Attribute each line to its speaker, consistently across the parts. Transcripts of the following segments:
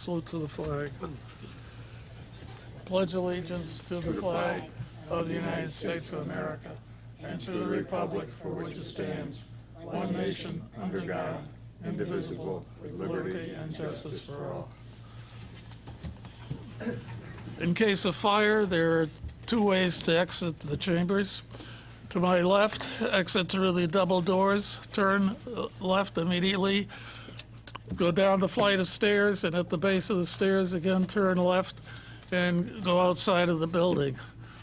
Speaker 1: Salute to the flag. Pledge allegiance to the flag of the United States of America and to the republic for which it stands, one nation, under God, indivisible, with liberty and justice for all. In case of fire, there are two ways to exit the chambers. To my left, exit through the double doors, turn left immediately, go down the flight of stairs, and at the base of the stairs, again, turn left and go outside of the building.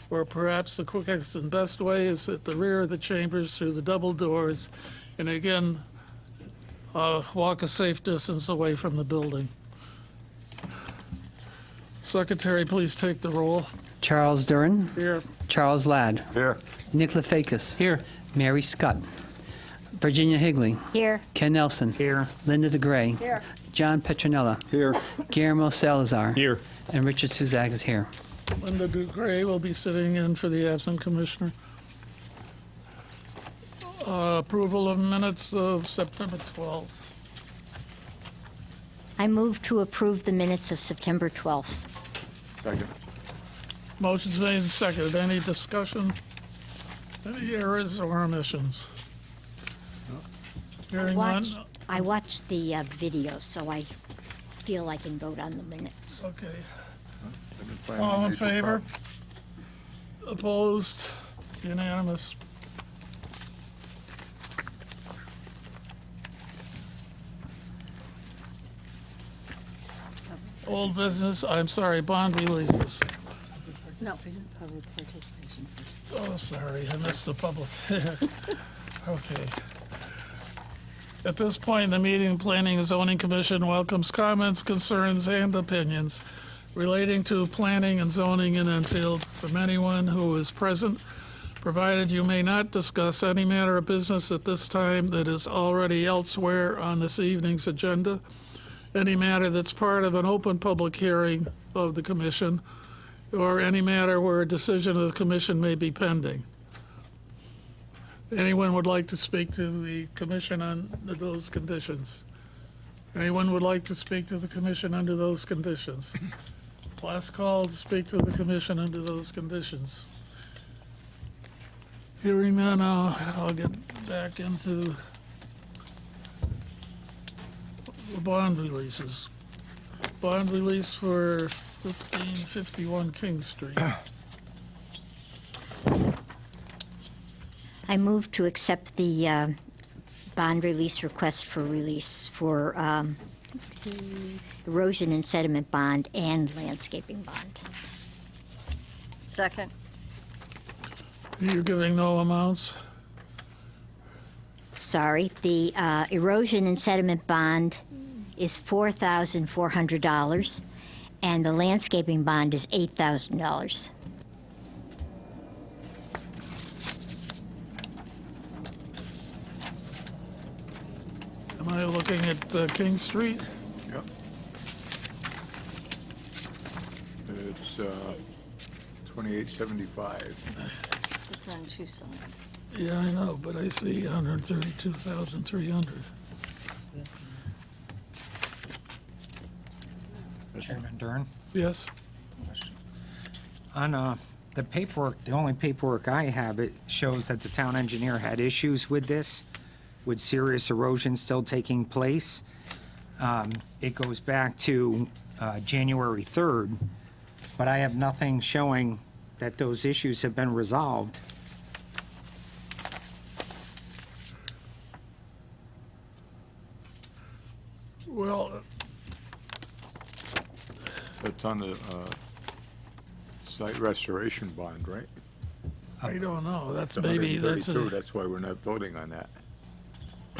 Speaker 1: Or perhaps the quickest and best way is at the rear of the chambers through the double doors, and again, walk a safe distance away from the building. Secretary, please take the roll.
Speaker 2: Charles Durin.
Speaker 1: Here.
Speaker 2: Charles Ladd.
Speaker 3: Here.
Speaker 2: Nick Lefakis.
Speaker 4: Here.
Speaker 2: Mary Scott. Virginia Higley.
Speaker 5: Here.
Speaker 2: Ken Nelson.
Speaker 4: Here.
Speaker 2: Linda DeGray.
Speaker 5: Here.
Speaker 2: John Petronella.
Speaker 3: Here.
Speaker 2: Guillermo Salazar.
Speaker 4: Here.
Speaker 2: And Richard Suzak is here.
Speaker 1: Linda DeGray will be sitting in for the absent commissioner. Approval of minutes of September 12th.
Speaker 5: I move to approve the minutes of September 12th.
Speaker 3: Second.
Speaker 1: Motion's made and seconded. Any discussion? Any errors or omissions? Hearing none.
Speaker 5: I watched the video, so I feel I can vote on the minutes.
Speaker 1: Okay. All in favor? Opposed? Unanimous. Old business, I'm sorry, bond releases.
Speaker 5: No.
Speaker 1: Oh, sorry, I missed the public. Okay. At this point in the meeting, the Planning and Zoning Commission welcomes comments, concerns, and opinions relating to planning and zoning in Enfield from anyone who is present, provided you may not discuss any matter of business at this time that is already elsewhere on this evening's agenda, any matter that's part of an open public hearing of the commission, or any matter where a decision of the commission may be pending. Anyone would like to speak to the commission on those conditions? Anyone would like to speak to the commission under those conditions? Last call to speak to the commission under those conditions. Hearing none, I'll get back into the bond releases. Bond release for 1551 King Street.
Speaker 5: I move to accept the bond release request for release for erosion and sediment bond and landscaping bond.
Speaker 6: Second.
Speaker 1: You're giving no amounts?
Speaker 5: Sorry, the erosion and sediment bond is $4,400, and the landscaping bond is $8,000.
Speaker 1: Am I looking at King Street?
Speaker 3: Yep. It's 2875.
Speaker 6: It's on two sides.
Speaker 1: Yeah, I know, but I see 132,300.
Speaker 4: Chairman Dern.
Speaker 1: Yes?
Speaker 4: On the paperwork, the only paperwork I have, it shows that the town engineer had issues with this, with serious erosion still taking place. It goes back to January 3rd, but I have nothing showing that those issues have been resolved.
Speaker 1: Well,
Speaker 3: That's on the site restoration bond, right?
Speaker 1: I don't know. That's
Speaker 3: It's
Speaker 1: maybe, that's,
Speaker 3: 132, that's why we're not voting on that.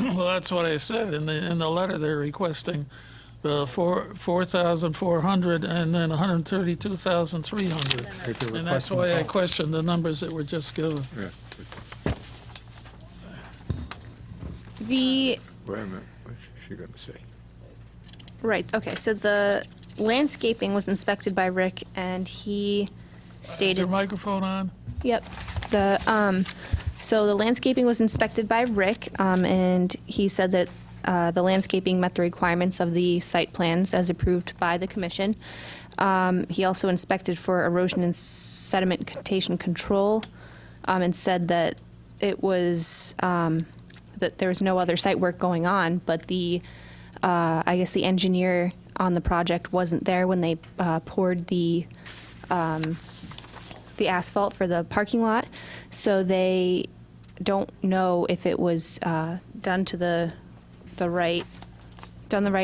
Speaker 1: well, that's what I said. In the letter, they're requesting the 4,400 and then 132,300.
Speaker 4: Like they're
Speaker 1: And that's
Speaker 4: requesting
Speaker 1: why I
Speaker 4: both.
Speaker 1: questioned the numbers that were just given.
Speaker 3: Yeah.
Speaker 7: The,
Speaker 3: Wait a minute, what's she gonna say?
Speaker 7: right, okay, so the landscaping was inspected by Rick, and he
Speaker 1: Is your
Speaker 7: stated,
Speaker 1: microphone on?
Speaker 7: yep, so the landscaping was inspected by Rick, and he said that the landscaping met the requirements of the site plans as approved by the commission. He also inspected for erosion and sedimentation control, and said that it was, that there was no other site work going on, but I guess the engineer on the project wasn't there when they poured the asphalt for the parking lot, so they don't know if it was done the right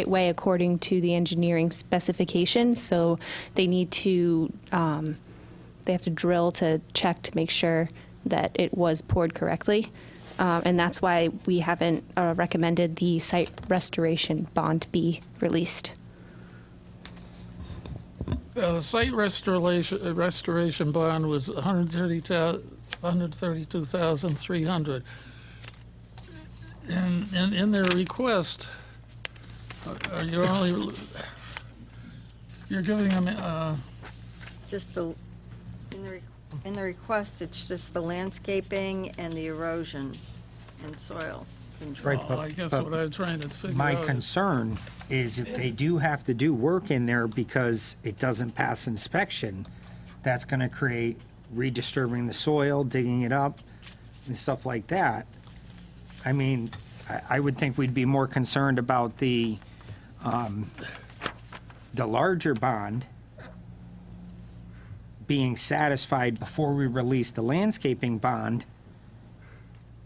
Speaker 7: way according to the engineering specifications. So they need to they have to drill to check to make sure that it was poured correctly, and that's why we haven't recommended the site restoration bond be released.
Speaker 1: The site restoration bond was $132,300. In their request, you're giving them,
Speaker 6: Just in the request, it's just the landscaping and the erosion and soil control.
Speaker 4: Right, but-
Speaker 1: I guess
Speaker 4: but
Speaker 1: what I'm trying to figure out.
Speaker 4: My concern is if they do have to do work in there because it doesn't pass inspection, that's gonna create redisturbing the soil, digging it up, and stuff like that. I mean, I would think we'd be more concerned about the larger bond being satisfied before we release the landscaping bond.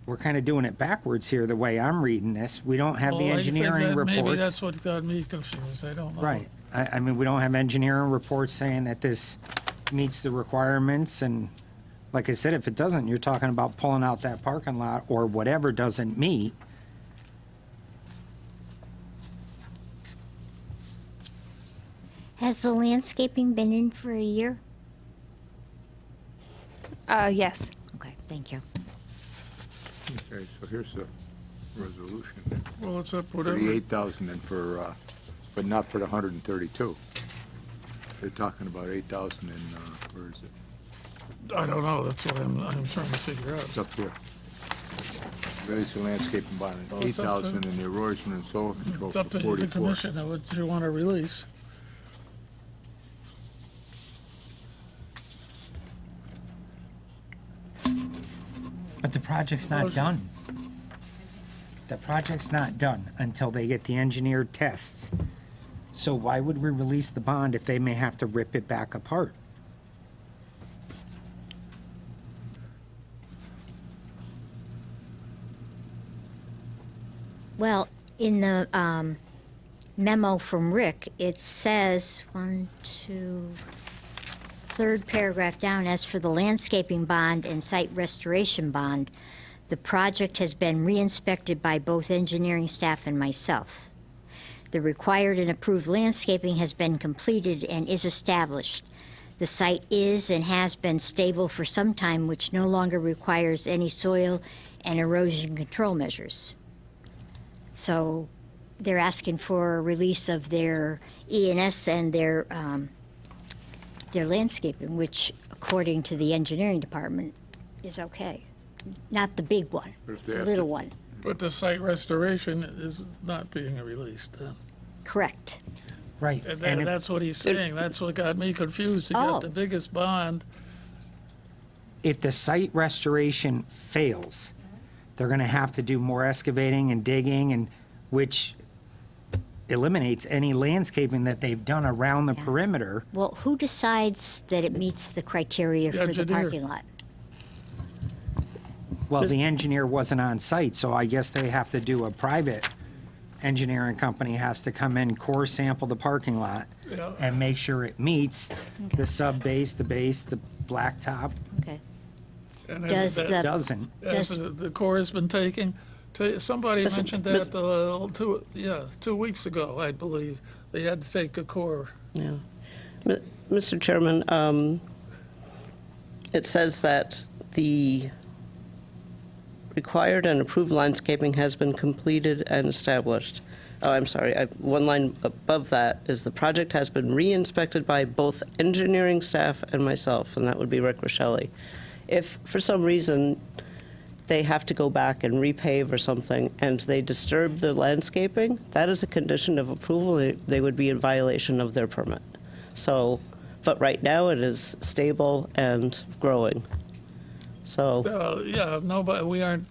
Speaker 4: We're kind of doing it backwards here, the way I'm reading this. We don't have the
Speaker 1: Well, I think
Speaker 4: engineering
Speaker 1: that Maybe
Speaker 4: reports.
Speaker 1: that's what got me confused, I don't know.
Speaker 4: Right. I mean, we don't have engineering reports saying that this meets the requirements, and like I said, if it doesn't, you're talking about pulling out that parking lot or whatever doesn't meet.
Speaker 5: Has the landscaping been in for a year?
Speaker 7: Yes.
Speaker 5: Okay, thank you.
Speaker 3: Okay, so here's the resolution.
Speaker 1: Well, it's up, whatever.
Speaker 3: 38,000 and for, but not for the 132. They're talking about 8,000 in, where is it?
Speaker 1: I don't know, that's what I'm trying to figure out.
Speaker 3: It's up here. Raise the landscaping bond,
Speaker 1: Well, it's up to-
Speaker 3: 8,000 in the erosion and soil control
Speaker 1: It's
Speaker 3: for
Speaker 1: up to the
Speaker 3: 44.
Speaker 1: commission, what you want to release.
Speaker 4: But the project's not done. The project's not done until they get the engineered tests. So why would we release the bond if they may have to rip it back apart?
Speaker 5: Well, in the memo from Rick, it says, third paragraph down, as for the landscaping bond and site restoration bond, the project has been re-inspected by both engineering staff and myself. The required and approved landscaping has been completed and is established. The site is and has been stable for some time, which no longer requires any soil and erosion control measures. So they're asking for a release of their E&S and their landscaping, which according to the engineering department is okay. Not the big one,
Speaker 3: But if they
Speaker 5: the
Speaker 3: have
Speaker 5: little
Speaker 3: to-
Speaker 5: one.
Speaker 1: But the site restoration is not being released.
Speaker 5: Correct.
Speaker 4: Right.
Speaker 1: And
Speaker 4: And if-
Speaker 1: that's what he's saying, that's what got me confused. You
Speaker 5: Oh.
Speaker 1: got the biggest bond,
Speaker 4: if the site restoration fails, they're gonna have to do more excavating and digging, and which eliminates any landscaping that they've done around the perimeter.
Speaker 5: Well, who decides that it meets the criteria
Speaker 1: The
Speaker 5: for the
Speaker 1: engineer.
Speaker 5: parking lot?
Speaker 4: Well, the engineer wasn't on site, so I guess they have to do a private engineering company has to come in, core sample the parking lot
Speaker 1: Yeah.
Speaker 4: and make sure it meets the sub base, the base, the blacktop.
Speaker 5: Okay.
Speaker 1: and
Speaker 5: Does
Speaker 1: that-
Speaker 5: the-
Speaker 4: Doesn't.
Speaker 1: as
Speaker 5: does-
Speaker 1: the Corps has been taking, somebody mentioned that 2 weeks ago, I believe. They had to take a Corps.
Speaker 8: Yeah. Mr. Chairman, it says that the required and approved landscaping has been completed and established. Oh, I'm sorry, one line above that is the project has been re-inspected by both engineering staff and myself, and that would be Rick Rochelle. If, for some reason, they have to go back and repave or something, and they disturb the landscaping, that is a condition of approval. They would be in violation of their permit. So, but right now it is stable and growing. So,
Speaker 1: Yeah, no, but we aren't,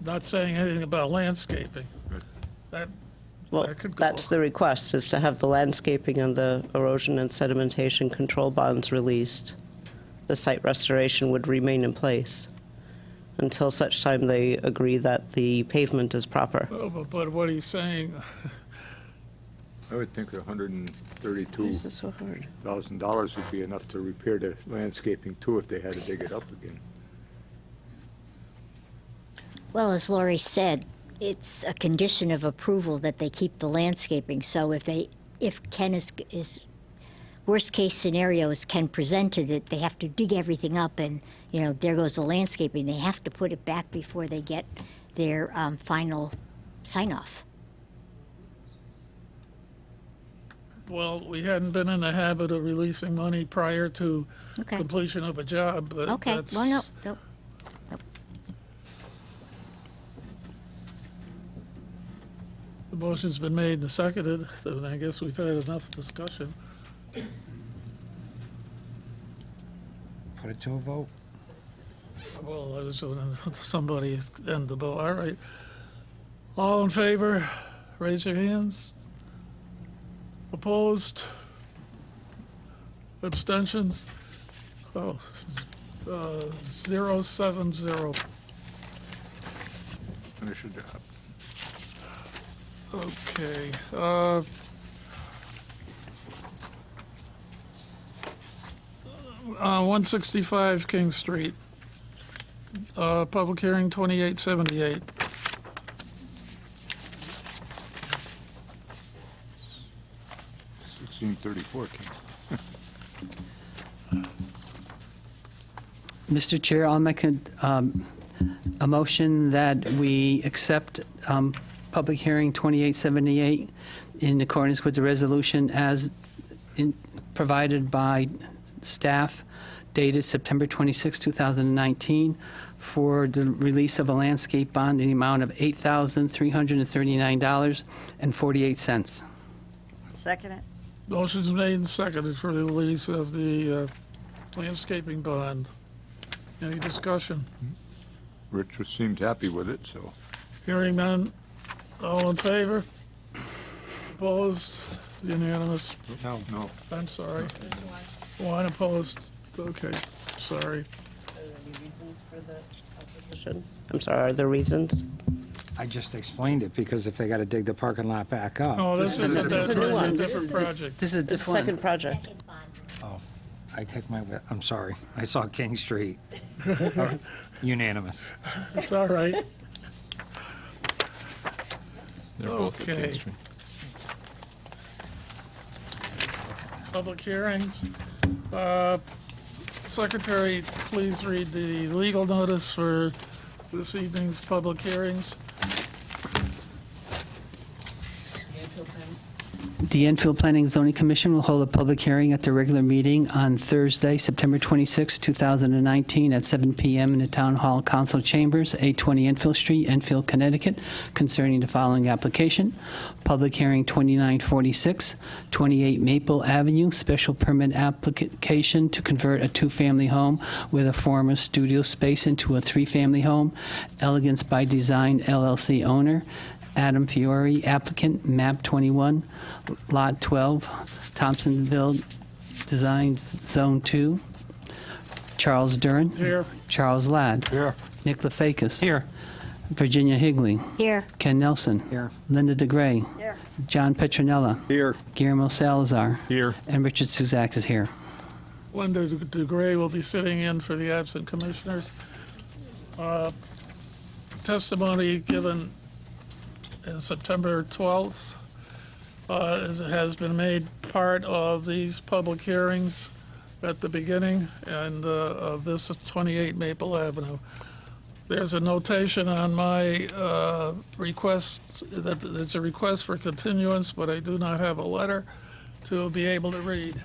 Speaker 1: not saying anything about landscaping. That,
Speaker 8: well,
Speaker 1: that could go.
Speaker 8: that's the request, is to have the landscaping and the erosion and sedimentation control bonds released. The site restoration would remain in place until such time they agree that the pavement is proper.
Speaker 1: Oh, but what he's saying,
Speaker 3: I would think
Speaker 8: This is so hard.
Speaker 3: $132,000 would be enough to repair the landscaping too if they had to dig it up again.
Speaker 5: Well, as Laurie said, it's a condition of approval that they keep the landscaping. So if Ken is worst case scenario is Ken presented it, they have to dig everything up and, there goes the landscaping. They have to put it back before they get their final sign off.
Speaker 1: well, we hadn't been in the habit of releasing money prior to
Speaker 5: Okay.
Speaker 1: completion of a job, but
Speaker 5: Okay,
Speaker 1: that's...
Speaker 5: well, no.
Speaker 1: The motion's been made and seconded, so I guess we've had enough discussion.
Speaker 4: Put it to a vote.
Speaker 1: Well, I was somebody end the vote. All right. All in favor, raise your hands. Opposed? Abstentions? Oh, 070.
Speaker 3: Finish your job.
Speaker 1: Okay. 165 King Street. Public hearing 2878.
Speaker 3: $1634, King.
Speaker 2: Mr. Chair, I'll make a motion that we accept public hearing 2878 in accordance with the resolution as provided by staff dated September 26, 2019, for the release of a landscape bond in the amount of $8,339.48.
Speaker 6: Second it.
Speaker 1: Motion's made and seconded for the release of the landscaping bond. Any discussion?
Speaker 3: Rich seemed happy with it, so.
Speaker 1: Hearing none. All in favor? Opposed? Unanimous.
Speaker 4: No.
Speaker 3: No,
Speaker 1: I'm sorry. One opposed. Okay, sorry.
Speaker 8: I'm sorry, are there reasons?
Speaker 4: I just explained it, because if they got to dig the parking lot back up.
Speaker 1: Oh, this isn't that,
Speaker 8: is a
Speaker 1: this
Speaker 8: new
Speaker 1: is a
Speaker 8: one.
Speaker 1: different project.
Speaker 2: This is
Speaker 8: The second project.
Speaker 4: Oh, I take I'm sorry. I saw King Street. Unanimous.
Speaker 1: It's all right.
Speaker 9: They're both at
Speaker 1: Okay.
Speaker 9: King Street.
Speaker 1: Public hearings. Secretary, please read the legal notice for this evening's public hearings.
Speaker 2: The Enfield Planning and Zoning Commission will hold a public hearing at their regular meeting on Thursday, September 26, 2019, at 7 p.m. in the Town Hall Council Chambers, 820 Enfield Street, Enfield, Connecticut, concerning the following application. Public hearing 2946, 28 Maple Avenue, special permit application to convert a two-family home with a former studio space into a three-family home. Elegance by Design LLC owner. Adam Fiore, applicant, map 21, lot 12, Thompsonville Design Zone 2. Charles Duran.
Speaker 1: Here.
Speaker 2: Charles Ladd.
Speaker 3: Here.
Speaker 2: Nick Lefakis. Here. Virginia Higley.
Speaker 5: Here.
Speaker 2: Ken Nelson.
Speaker 4: Here.
Speaker 2: Linda DeGray.
Speaker 6: Here.
Speaker 2: John Petronella.
Speaker 3: Here.
Speaker 2: Guillermo Salazar.
Speaker 9: Here.
Speaker 2: And Richard Suzak is here.
Speaker 1: Linda DeGray will be sitting in for the absent commissioners. Testimony given in September 12th has been made part of these public hearings at the beginning and of this 28 Maple Avenue. There's a notation on my request that it's a request for continuance, but I do not have a letter to be able to read.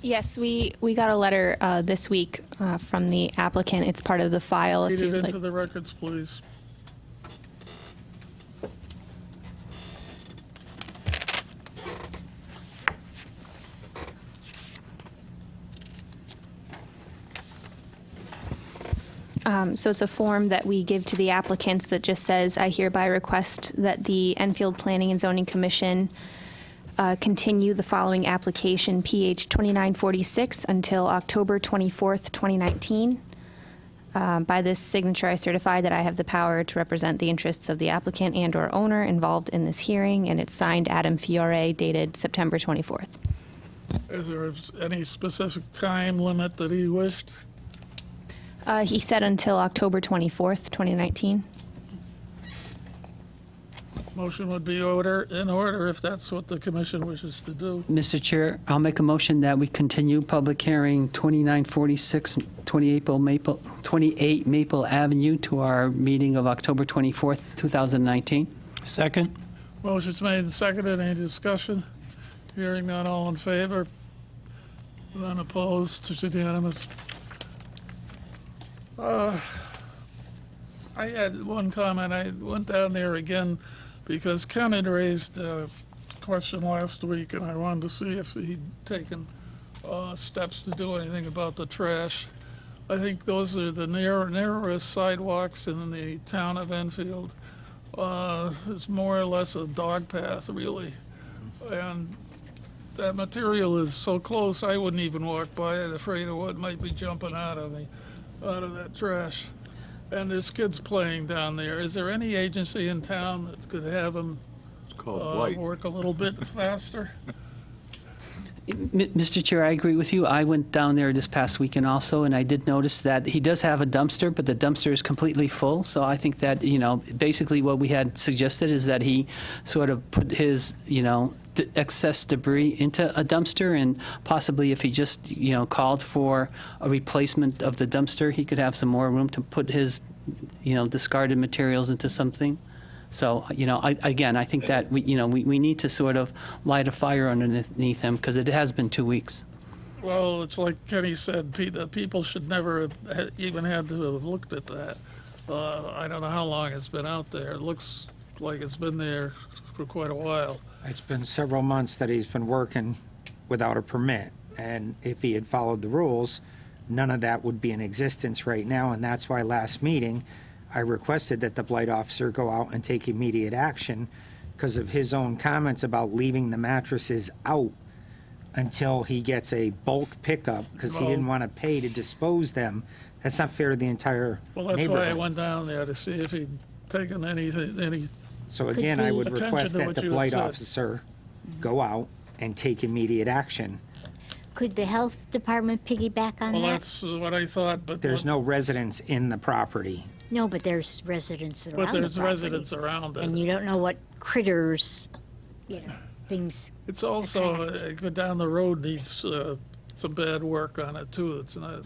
Speaker 7: Yes, we got a letter this week from the applicant. It's part of the file.
Speaker 1: Read
Speaker 7: If
Speaker 1: it
Speaker 7: you'd
Speaker 1: into
Speaker 7: like.
Speaker 1: the records, please.
Speaker 7: So it's a form that we give to the applicants that just says, I hereby request that the Enfield Planning and Zoning Commission continue the following application, PH 2946, until October 24th, 2019. By this signature, I certify that I have the power to represent the interests of the applicant and/or owner involved in this hearing, and it's signed Adam Fiore, dated September 24th.
Speaker 1: Is there any specific time limit that he wished?
Speaker 7: He said until October 24th, 2019.
Speaker 1: Motion would be in order if that's what the commission wishes to do.
Speaker 2: Mr. Chair, I'll make a motion that we continue public hearing 2946, 28 Maple Avenue to our meeting of October 24th, 2019.
Speaker 10: Second?
Speaker 1: Motion's made and seconded. Any discussion? Hearing none, all in favor? None opposed? It's unanimous. I had one comment. I went down there again because Ken had raised a question last week, and I wanted to see if he'd taken steps to do anything about the trash. I think those are the narrowest sidewalks in the town of Enfield. It's more or less a dog path, really. And that material is so close, I wouldn't even walk by it, afraid of what might be jumping out of that trash. And there's kids playing down there. Is there any agency in town that could have them
Speaker 3: It's called blight.
Speaker 1: work a little bit faster?
Speaker 2: Mr. Chair, I agree with you. I went down there this past weekend also, and I did notice that he does have a dumpster, but the dumpster is completely full. So I think that, basically what we had suggested is that he sort of put his, excess debris into a dumpster, and possibly if he just, called for a replacement of the dumpster, he could have some more room to put his, discarded materials into something. So, I think that we need to sort of light a fire underneath him, because it has been 2 weeks.
Speaker 1: Well, it's like Kenny said, the people should never have even had to have looked at that. I don't know how long it's been out there. It looks like it's been there for quite a while.
Speaker 4: It's been several months that he's been working without a permit, and if he had followed the rules, none of that would be in existence right now, and that's why last meeting, I requested that the blight officer go out and take immediate action because of his own comments about leaving the mattresses out until he gets a bulk pickup, because he didn't want to pay to dispose them. That's not fair to the entire
Speaker 1: Well, that's why I
Speaker 4: neighborhood.
Speaker 1: went down there to see if he'd taken any.
Speaker 4: So again, I would
Speaker 1: Attention
Speaker 4: request
Speaker 1: to
Speaker 4: that
Speaker 1: what
Speaker 4: the
Speaker 1: you had
Speaker 4: blight
Speaker 1: said.
Speaker 4: officer go out and take immediate action.
Speaker 5: Could the health department piggyback on
Speaker 1: Well,
Speaker 5: that?
Speaker 1: that's what I thought, but.
Speaker 4: There's no residents in the property.
Speaker 5: No, but there's residents around
Speaker 1: But
Speaker 5: the
Speaker 1: there's
Speaker 5: property.
Speaker 1: residents around
Speaker 5: And
Speaker 1: it.
Speaker 5: you don't know what critters, things.
Speaker 1: It's also,
Speaker 5: attract.
Speaker 1: go down the road needs some bad work on it too. It's not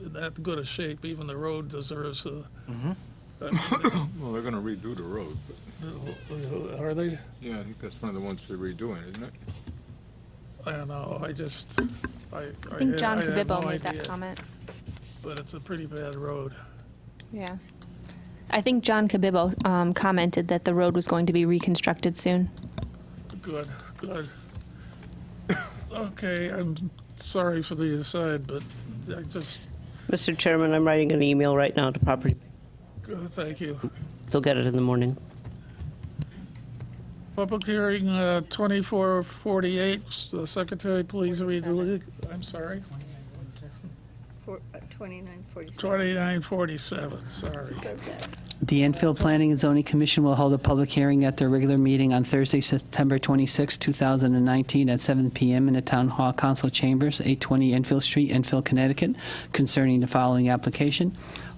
Speaker 1: in that good a shape. Even the road deserves
Speaker 3: Well, they're gonna redo the road, but,
Speaker 1: are they?
Speaker 3: yeah, I think that's one of the ones they're redoing, isn't it?
Speaker 1: I don't know. I
Speaker 7: think John
Speaker 1: have
Speaker 7: Cabibbo
Speaker 1: no
Speaker 7: made that
Speaker 1: idea,
Speaker 7: comment.
Speaker 1: But it's a pretty bad road.
Speaker 7: Yeah. I think John Cabibbo commented that the road was going to be reconstructed soon.
Speaker 1: Good. Okay, I'm sorry for the aside, but I just,
Speaker 8: Mr. Chairman, I'm writing an email right now to property.
Speaker 1: thank you.
Speaker 8: They'll get it in the morning.
Speaker 1: Public hearing 2448. The secretary, please read the, I'm sorry,
Speaker 6: 2947.
Speaker 1: 2947, sorry.
Speaker 2: The Enfield Planning and Zoning Commission will hold a public hearing at their regular meeting on Thursday, September 26, 2019, at 7 p.m. in the Town Hall Council Chambers, 820 Enfield Street, Enfield, Connecticut, concerning the following application.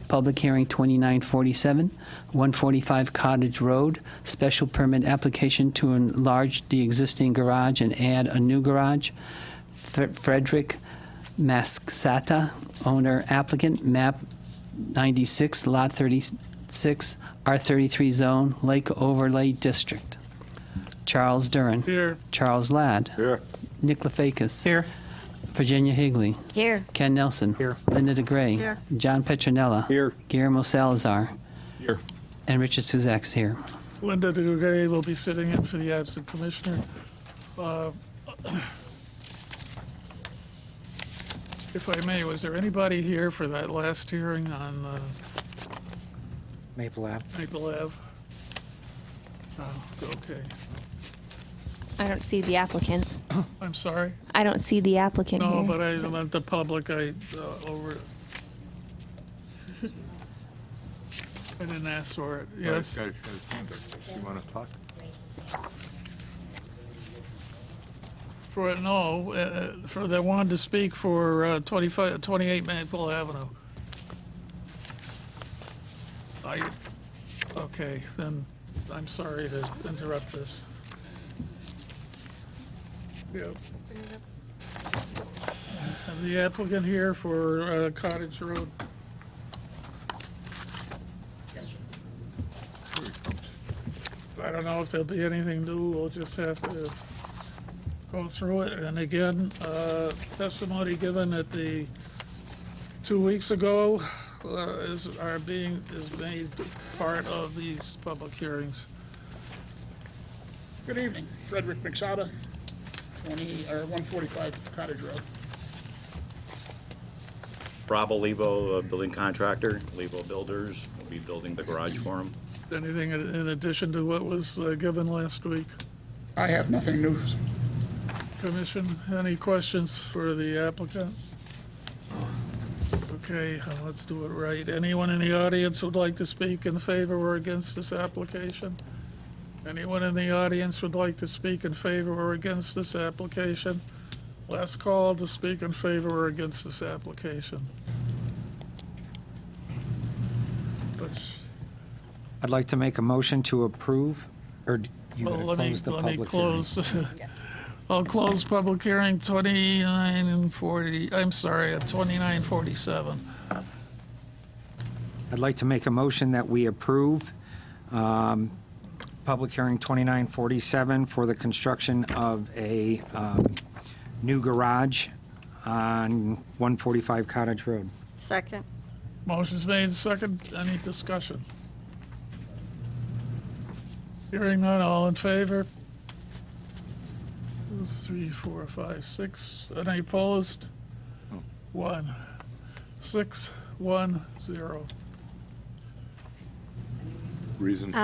Speaker 2: Public hearing 2947, 145 Cottage Road, special permit application to enlarge the existing garage and add a new garage. Frederick Mascata, owner applicant, map 96, lot 36, R33 zone, Lake Overlay District. Charles Duran.
Speaker 1: Here,
Speaker 2: Charles Ladd.
Speaker 3: Here.
Speaker 2: Nick Lefakis.
Speaker 10: Here.
Speaker 2: Virginia Higley.
Speaker 5: Here.
Speaker 2: Ken Nelson.
Speaker 4: Here.
Speaker 2: Linda DeGray.
Speaker 6: Here.
Speaker 2: John Petronella.
Speaker 3: Here.
Speaker 2: Guillermo Salazar.
Speaker 9: Here.
Speaker 2: And Richard Suzak's here.
Speaker 1: Linda DeGray will be sitting in for the absent commissioner. If I may, was there anybody here for that last hearing on
Speaker 4: Maple Ave.
Speaker 1: Maple Ave? Oh, okay.
Speaker 7: I don't see the applicant.
Speaker 1: I'm sorry?
Speaker 7: I don't see the applicant
Speaker 1: No,
Speaker 7: here.
Speaker 1: but I meant the public, I didn't ask for it. Yes?
Speaker 3: Guys, you want to talk?
Speaker 1: For they wanted to speak for 28 Maple Avenue. Okay, then I'm sorry to interrupt this. Yep. Have the applicant here for Cottage Road? I don't know if there'll be anything new, we'll just have to go through it. And again, testimony given at the 2 weeks ago is made part of these public hearings.
Speaker 10: Good evening, Frederick McSada, 145 Cottage Road.
Speaker 11: Rob Olivo, building contractor, Olivo Builders, will be building the garage for him.
Speaker 1: Anything in addition to what was given last week?
Speaker 10: I have nothing new.
Speaker 1: Commission, any questions for the applicant? Okay, let's do it right. Anyone in the audience would like to speak in favor or against this application? Anyone in the audience would like to speak in favor or against this application? Last call to speak in favor or against this application. Let's-
Speaker 4: I'd like to make a motion to approve, or you
Speaker 1: Well,
Speaker 4: going to close the
Speaker 1: let me
Speaker 4: public hearing?
Speaker 1: close. I'll close public hearing 29 and 40, I'm sorry, at 29:47.
Speaker 4: I'd like to make a motion that we approve public hearing 2947 for the construction of a new garage on 145 Cottage Road.
Speaker 6: Second.
Speaker 1: Motion's made, second. Any discussion? Hearing none, all in favor? 2, 3, 4, 5, 6. Any opposed? 1. 6, 1, 0.
Speaker 3: Reason?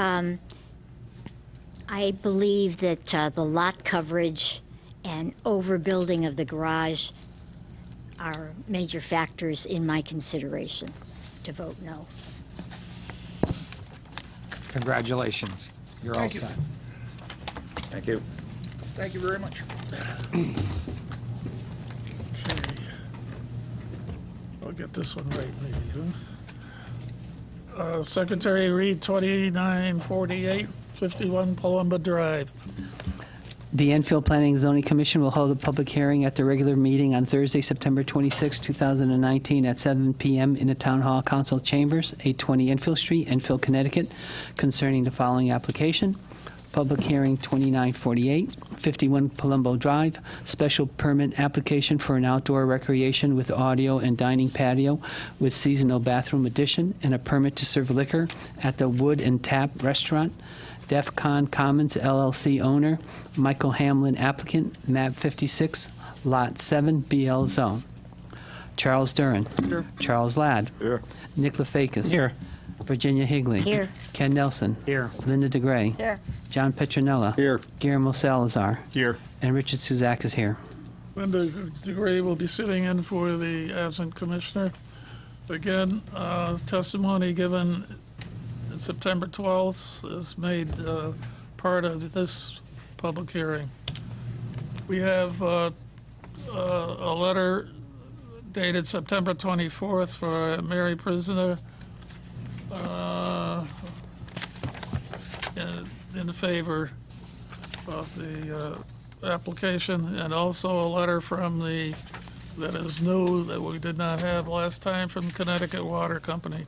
Speaker 5: I believe that the lot coverage and overbuilding of the garage are major factors in my consideration to vote no.
Speaker 4: Congratulations. You're all
Speaker 10: Thank you.
Speaker 4: set.
Speaker 11: Thank you.
Speaker 10: Thank you very much.
Speaker 1: Okay. I'll get this one right, maybe, huh? Secretary Reed, 2948, 51 Palumba Drive.
Speaker 2: The Enfield Planning and Zoning Commission will hold a public hearing at the regular meeting on Thursday, September 26, 2019, at 7 p.m. in the Town Hall Council Chambers, 820 Enfield Street, Enfield, Connecticut, concerning the following application. Public hearing 2948, 51 Palumbo Drive, special permit application for an outdoor recreation with audio and dining patio with seasonal bathroom addition and a permit to serve liquor at the Wood and Tap Restaurant. DEF CON Commons LLC owner, Michael Hamlin applicant, map 56, lot 7, BL zone. Charles Duran.
Speaker 1: Here.
Speaker 2: Charles Ladd.
Speaker 3: Here.
Speaker 2: Nick Lefakis.
Speaker 4: Here.
Speaker 2: Virginia Higley.
Speaker 5: Here.
Speaker 2: Ken Nelson.
Speaker 4: Here.
Speaker 2: Linda DeGray.
Speaker 6: Here.
Speaker 2: John Petronella.
Speaker 3: Here.
Speaker 2: Guillermo Salazar.
Speaker 9: Here.
Speaker 2: And Richard Suzak is here.
Speaker 1: Linda DeGray will be sitting in for the absent commissioner. Again, testimony given September 12th is made part of this public hearing. We have a letter dated September 24th for Mary Prisoner in favor of the application, and also a letter from that is new that we did not have last time from Connecticut Water Company.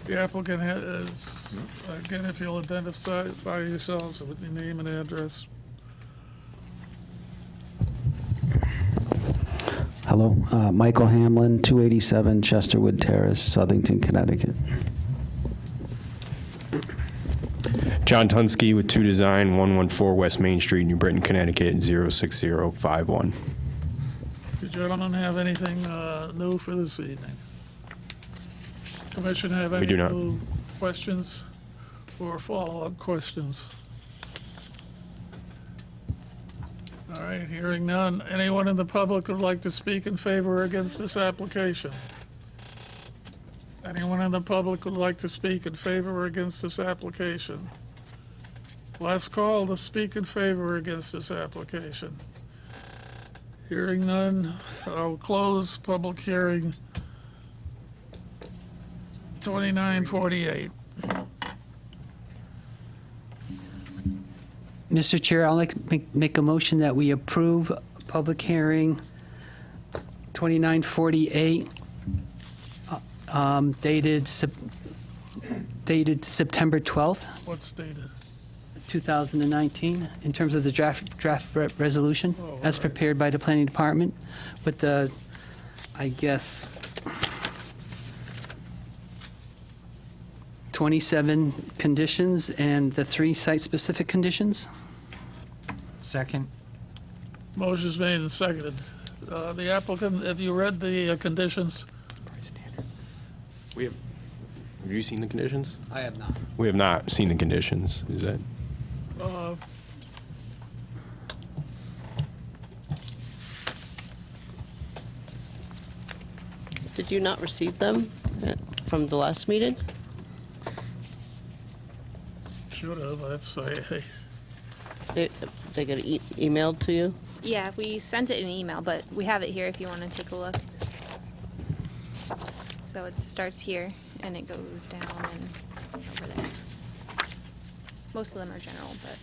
Speaker 1: The applicant is, again, if you'll identify yourselves with your name and address.
Speaker 12: Hello, Michael Hamlin, 287 Chesterwood Terrace, Southington, Connecticut.
Speaker 13: John Tunsky with 2 Design, 114 West Main Street, New Britain, Connecticut, 06051.
Speaker 1: Do you gentlemen have anything new for this evening? Commission have any
Speaker 13: We do not.
Speaker 1: new questions or follow-up questions? All right, hearing none. Anyone in the public would like to speak in favor or against this application? Anyone in the public would like to speak in favor or against this application? Last call to speak in favor or against this application. Hearing none, I'll close public hearing 2948.
Speaker 2: Mr. Chair, I'd like to make a motion that we approve public hearing 2948, dated September 12th,
Speaker 1: What's dated?
Speaker 2: 2019, in terms of the draft resolution
Speaker 1: Oh,
Speaker 2: as
Speaker 1: right.
Speaker 2: prepared by the planning department with the, I guess, 27 conditions and the 3 site-specific conditions.
Speaker 4: Second?
Speaker 1: Motion's made and seconded. The applicant, have you read the conditions?
Speaker 13: Have you seen the conditions?
Speaker 2: I have not.
Speaker 13: We have not seen the conditions. Is that?
Speaker 1: Uh,
Speaker 8: Did you not receive them from the last meeting?
Speaker 1: Should have, that's,
Speaker 8: They get emailed to you?
Speaker 7: Yeah, we sent it in an email, but we have it here if you want to take a look. So it starts here and it goes down and over there. Most of them are general, but.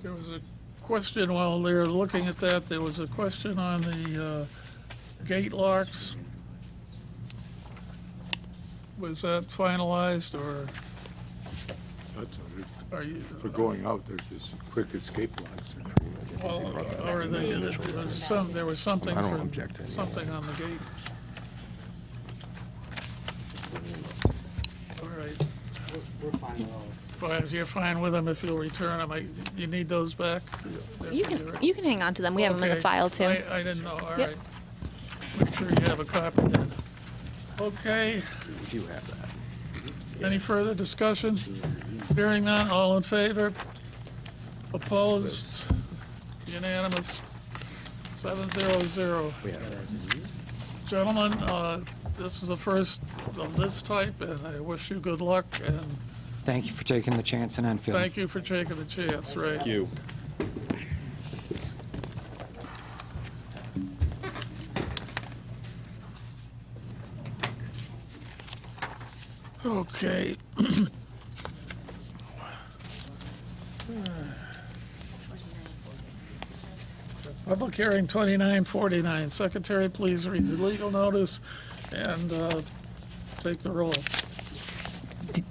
Speaker 1: there was a question while they were looking at that, there was a question on the gate locks. Was that finalized, or
Speaker 3: That's
Speaker 1: are you?
Speaker 3: For going out, there's just quick escape locks.
Speaker 1: Well, or there was something
Speaker 13: I don't
Speaker 1: for,
Speaker 13: object to any of
Speaker 1: something on the gate. All right.
Speaker 2: We're fine with all.
Speaker 1: Fine, if you're fine with them, if you'll return them, you need those back?
Speaker 7: You can hang on to them. We have them in the
Speaker 1: Okay.
Speaker 7: file too.
Speaker 1: I didn't know, all
Speaker 7: Yep.
Speaker 1: right. Make sure you have a copy then. Okay,
Speaker 13: We do have that.
Speaker 1: any further discussion? Hearing none, all in favor? Opposed? Unanimous? 700. Gentlemen, this is the first of this type, and I wish you good luck, and
Speaker 4: Thank you for taking the chance in Enfield.
Speaker 1: thank you for taking the chance, Ray.
Speaker 13: Thank you.
Speaker 1: Okay. Public hearing 2949. Secretary, please read the legal notice and take the roll.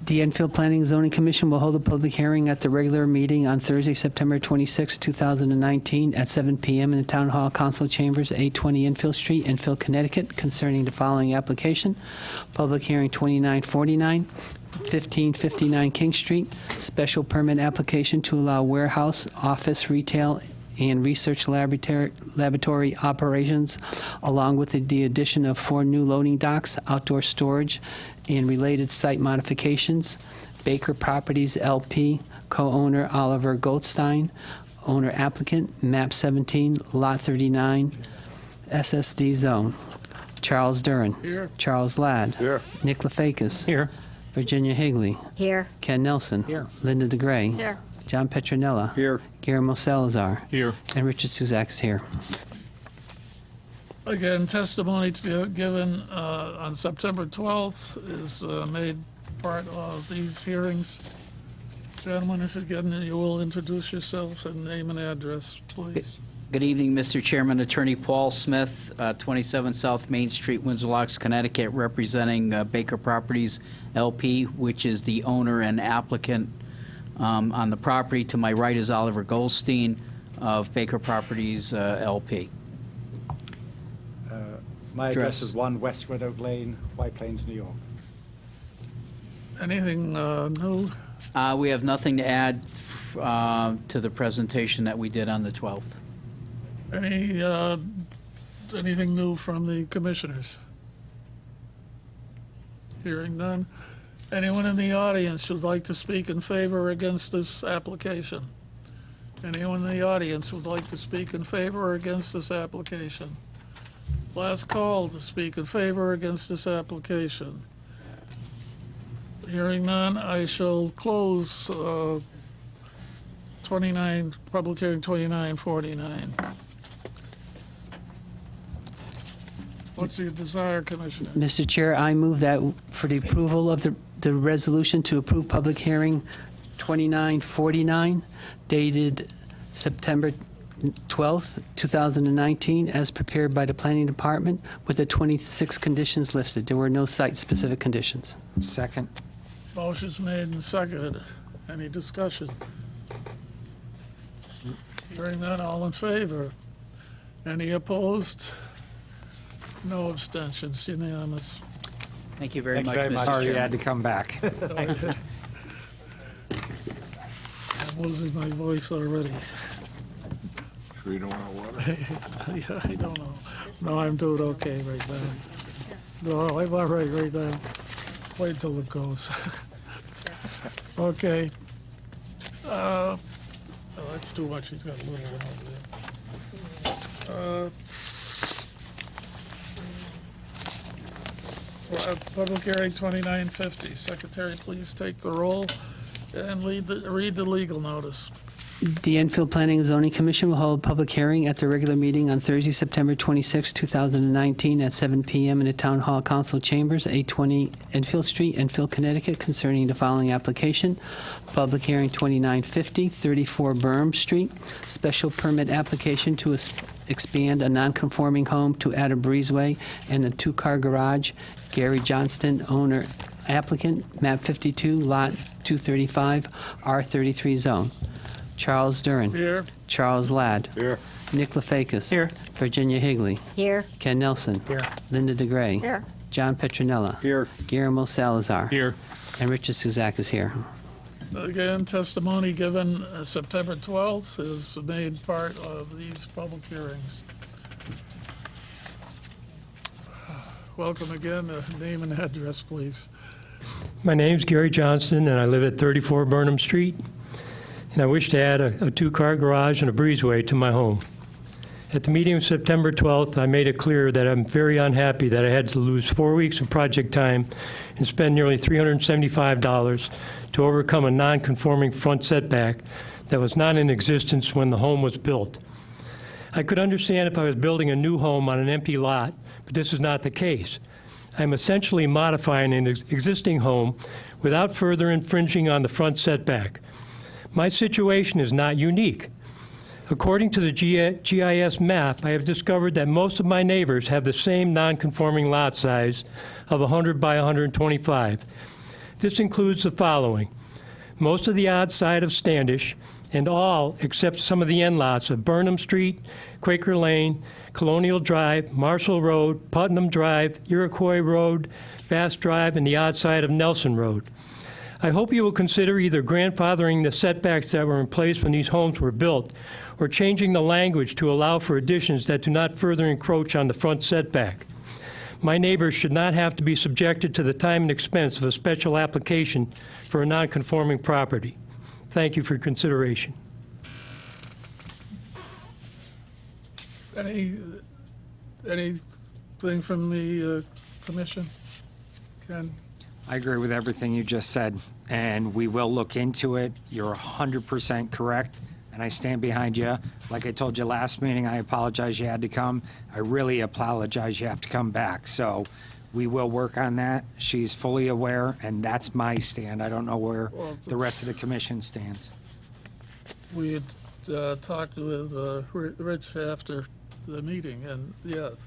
Speaker 2: The Enfield Planning and Zoning Commission will hold a public hearing at the regular meeting on Thursday, September 26, 2019, at 7 p.m. in the Town Hall Council Chambers, 820 Enfield Street, Enfield, Connecticut, concerning the following application. Public hearing 2949, 1559 King Street, special permit application to allow warehouse, office, retail, and research laboratory operations, along with the addition of 4 new loading docks, outdoor storage, and related site modifications. Baker Properties LP, co-owner Oliver Goldstein, owner applicant, map 17, lot 39, SSD zone. Charles Duran.
Speaker 1: Here.
Speaker 2: Charles Ladd.
Speaker 3: Here.
Speaker 2: Nick Lefakis.
Speaker 13: Here.
Speaker 2: Virginia Higley.
Speaker 5: Here.
Speaker 2: Ken Nelson.
Speaker 4: Here.
Speaker 2: Linda DeGray.
Speaker 6: Here.
Speaker 2: John Petronella.
Speaker 3: Here.
Speaker 2: Guillermo Salazar.
Speaker 13: Here.
Speaker 2: And Richard Suzak is here.
Speaker 1: Again, testimony given on September 12th is made part of these hearings. Gentlemen, if again you will introduce yourself and name and address, please.
Speaker 14: Good evening, Mr. Chairman. Attorney Paul Smith, 27 South Main Street, Windsor Locks, Connecticut, representing Baker Properties LP, which is the owner and applicant on the property. To my right is Oliver Goldstein of Baker Properties LP.
Speaker 15: My
Speaker 14: Address.
Speaker 15: address is 1 West Red Oak Lane, White Plains, New York.
Speaker 1: Anything new?
Speaker 14: We have nothing to add to the presentation that we did on the 12th.
Speaker 1: Anything new from the commissioners? Hearing none. Anyone in the audience who'd like to speak in favor or against this application? Anyone in the audience would like to speak in favor or against this application? Last call to speak in favor or against this application. Hearing none, I shall close public hearing 2949. What's your desire, Commissioner?
Speaker 2: Mr. Chair, I move that for the approval of the resolution to approve public hearing 2949 dated September 12th, 2019, as prepared by the Planning Department with the 26 conditions listed. There were no site-specific conditions.
Speaker 4: Second.
Speaker 1: Motion's made and seconded. Any discussion? Hearing none, all in favor? Any opposed? No abstentions, unanimous.
Speaker 14: Thank you very
Speaker 4: Thank
Speaker 14: much,
Speaker 4: you very
Speaker 14: Mr.
Speaker 4: much. Sorry you
Speaker 14: Chairman.
Speaker 4: had to come back.
Speaker 1: I'm losing my voice already.
Speaker 3: Sure you don't want water?
Speaker 1: Yeah, I don't know. No, I'm doing okay right now. No, I'm all right now. Wait till it goes. Okay. Oh, that's too much. He's got a little one over there. Public hearing 2950. Secretary, please take the roll and read the legal notice.
Speaker 2: The Enfield Planning and Zoning Commission will hold a public hearing at the regular meeting on Thursday, September 26, 2019, at 7 p.m. in the Town Hall Council Chambers, 820 Enfield Street, Enfield, Connecticut, concerning the following application. Public hearing 2950, 34 Burham Street, special permit application to expand a non-conforming home to add a breezeway and a two-car garage. Gary Johnston, owner, applicant, map 52, lot 235, R33 zone. Charles Duran.
Speaker 1: Here.
Speaker 2: Charles Ladd.
Speaker 3: Here.
Speaker 2: Nick Lefakis.
Speaker 14: Here.
Speaker 2: Virginia Higley.
Speaker 5: Here.
Speaker 2: Ken Nelson.
Speaker 4: Here.
Speaker 2: Linda DeGray.
Speaker 6: Here.
Speaker 2: John Petronella.
Speaker 3: Here.
Speaker 2: Guillermo Salazar.
Speaker 13: Here.
Speaker 2: And Richard Suzak is here.
Speaker 1: Again, testimony given September 12th is made part of these public hearings. Welcome again. Name and address, please.
Speaker 16: My name's Gary Johnston, and I live at 34 Burnham Street, and I wish to add a two-car garage and a breezeway to my home. At the meeting of September 12th, I made it clear that I'm very unhappy that I had to lose 4 weeks of project time and spend nearly $375 to overcome a non-conforming front setback that was not in existence when the home was built. I could understand if I was building a new home on an empty lot, but this is not the case. I'm essentially modifying an existing home without further infringing on the front setback. My situation is not unique. According to the GIS map, I have discovered that most of my neighbors have the same non-conforming lot size of 100 by 125. This includes the following: most of the odd side of Standish, and all except some of the end lots of Burnham Street, Quaker Lane, Colonial Drive, Marshall Road, Putnam Drive, Iroquois Road, Bass Drive, and the odd side of Nelson Road. I hope you will consider either grandfathering the setbacks that were in place when these homes were built, or changing the language to allow for additions that do not further encroach on the front setback. My neighbors should not have to be subjected to the time and expense of a special application for a non-conforming property. Thank you for your consideration.
Speaker 1: Anything from the commission? Ken?
Speaker 4: I agree with everything you just said, and we will look into it. You're 100% correct, and I stand behind you. Like I told you last meeting, I apologize you had to come. I really apologize you have to come back. So we will work on that. She's fully aware, and that's my stand. I don't know where the rest of the commission stands.
Speaker 1: We had talked with Rich after the meeting, and yes.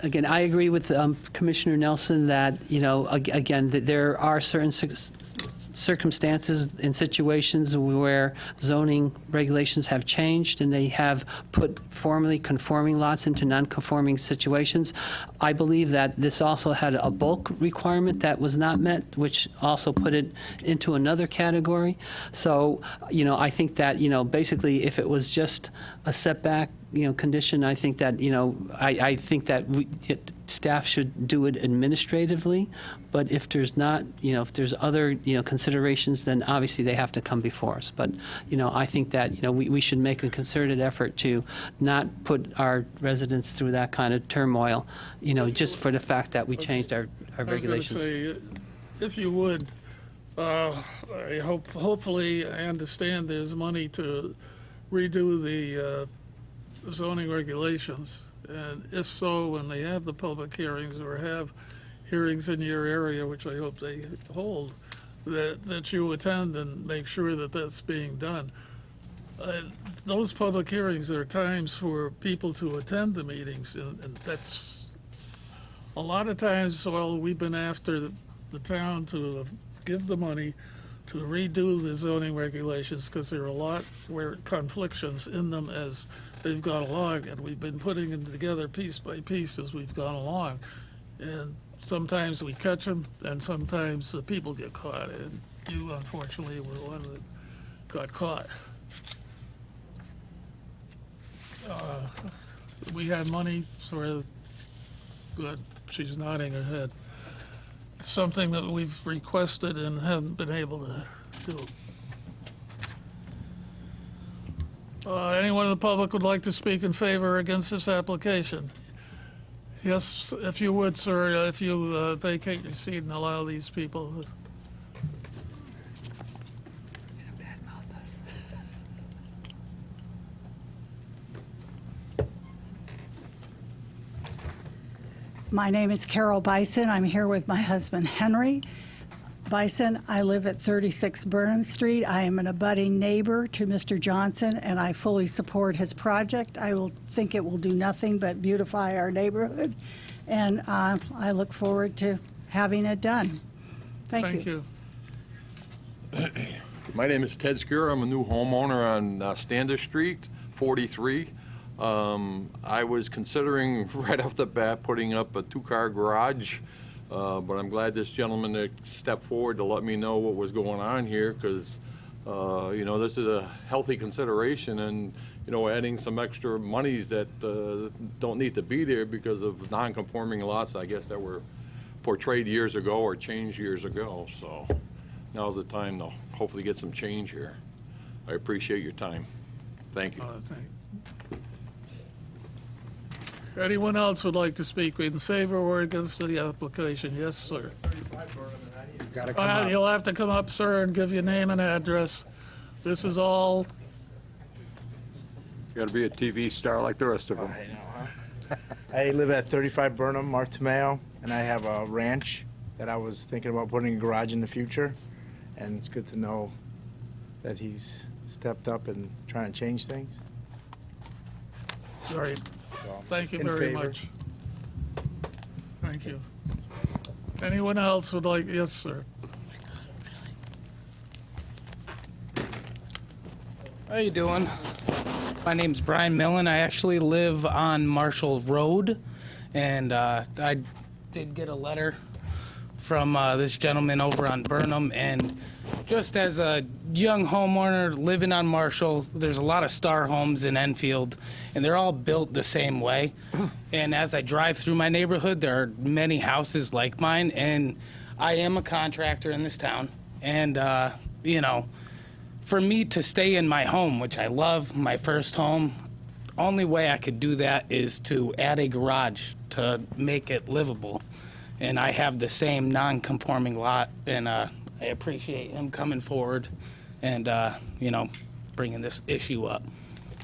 Speaker 2: Again, I agree with Commissioner Nelson that, again, that there are certain circumstances and situations where zoning regulations have changed and they have put formerly conforming lots into non-conforming situations. I believe that this also had a bulk requirement that was not met, which also put it into another category. So, I think that, basically if it was just a setback, condition, I think that, I think that staff should do it administratively, but if there's not, if there's other, considerations, then obviously they have to come before us. But, I think that, we should make a concerted effort to not put our residents through that kind of turmoil, just for the fact that we changed our regulations.
Speaker 1: I was going to say, if you would, I hopefully I understand there's money to redo the zoning regulations, and if so, when they have the public hearings or have hearings in your area, which I hope they hold, that you attend and make sure that that's being done. Those public hearings are times for people to attend the meetings, and that's a lot of times. Well, we've been after the town to give the money to redo the zoning regulations because there are a lot where conflictions in them as they've gone along, and we've been putting them together piece by piece as we've gone along. And sometimes we catch them, and sometimes the people get caught, and you unfortunately were the one that got caught. We had money for, good, she's nodding her head. Something that we've requested and haven't been able to do. Anyone in the public would like to speak in favor or against this application? Yes, if you would, sir, if you vacate your seat and allow these people.
Speaker 17: My name is Carol Bison. I'm here with my husband, Henry Bison. I live at 36 Burnham Street. I am an abutting neighbor to Mr. Johnson, and I fully support his project. I will think it will do nothing but beautify our neighborhood, and I look forward to having it done. Thank you.
Speaker 18: My name is Ted Skura. I'm a new homeowner on Standish Street, 43. I was considering right off the bat putting up a two-car garage, but I'm glad this gentleman stepped forward to let me know what was going on here, because this is a healthy consideration, and adding some extra monies that don't need to be there because of non-conforming lots, I guess, that were portrayed years ago or changed years ago. So now's the time to hopefully get some change here. I appreciate your time. Thank you.
Speaker 1: Anyone else would like to speak in favor or against the application? Yes, sir.
Speaker 4: Gotta come up.
Speaker 1: You'll have to come up, sir, and give your name and address. This is all.
Speaker 3: You got to be a TV star like the rest of them.
Speaker 19: I know, huh? I live at 35 Burnham, Mark Tomeo, and I have a ranch that I was thinking about putting a garage in the future, and it's good to know that he's stepped up and trying to change things.
Speaker 1: All right. Thank you
Speaker 19: in
Speaker 1: very
Speaker 19: favor.
Speaker 1: much. Thank you. Anyone else would like? Yes, sir.
Speaker 20: How you doing? My name's Brian Millen. I actually live on Marshall Road, and I did get a letter from this gentleman over on Burnham, and just as a young homeowner living on Marshall, there's a lot of Star homes in Enfield, and they're all built the same way. And as I drive through my neighborhood, there are many houses like mine, and I am a contractor in this town. And, for me to stay in my home, which I love, my first home, only way I could do that is to add a garage to make it livable. And I have the same non-conforming lot, and I appreciate him coming forward and, bringing this issue up.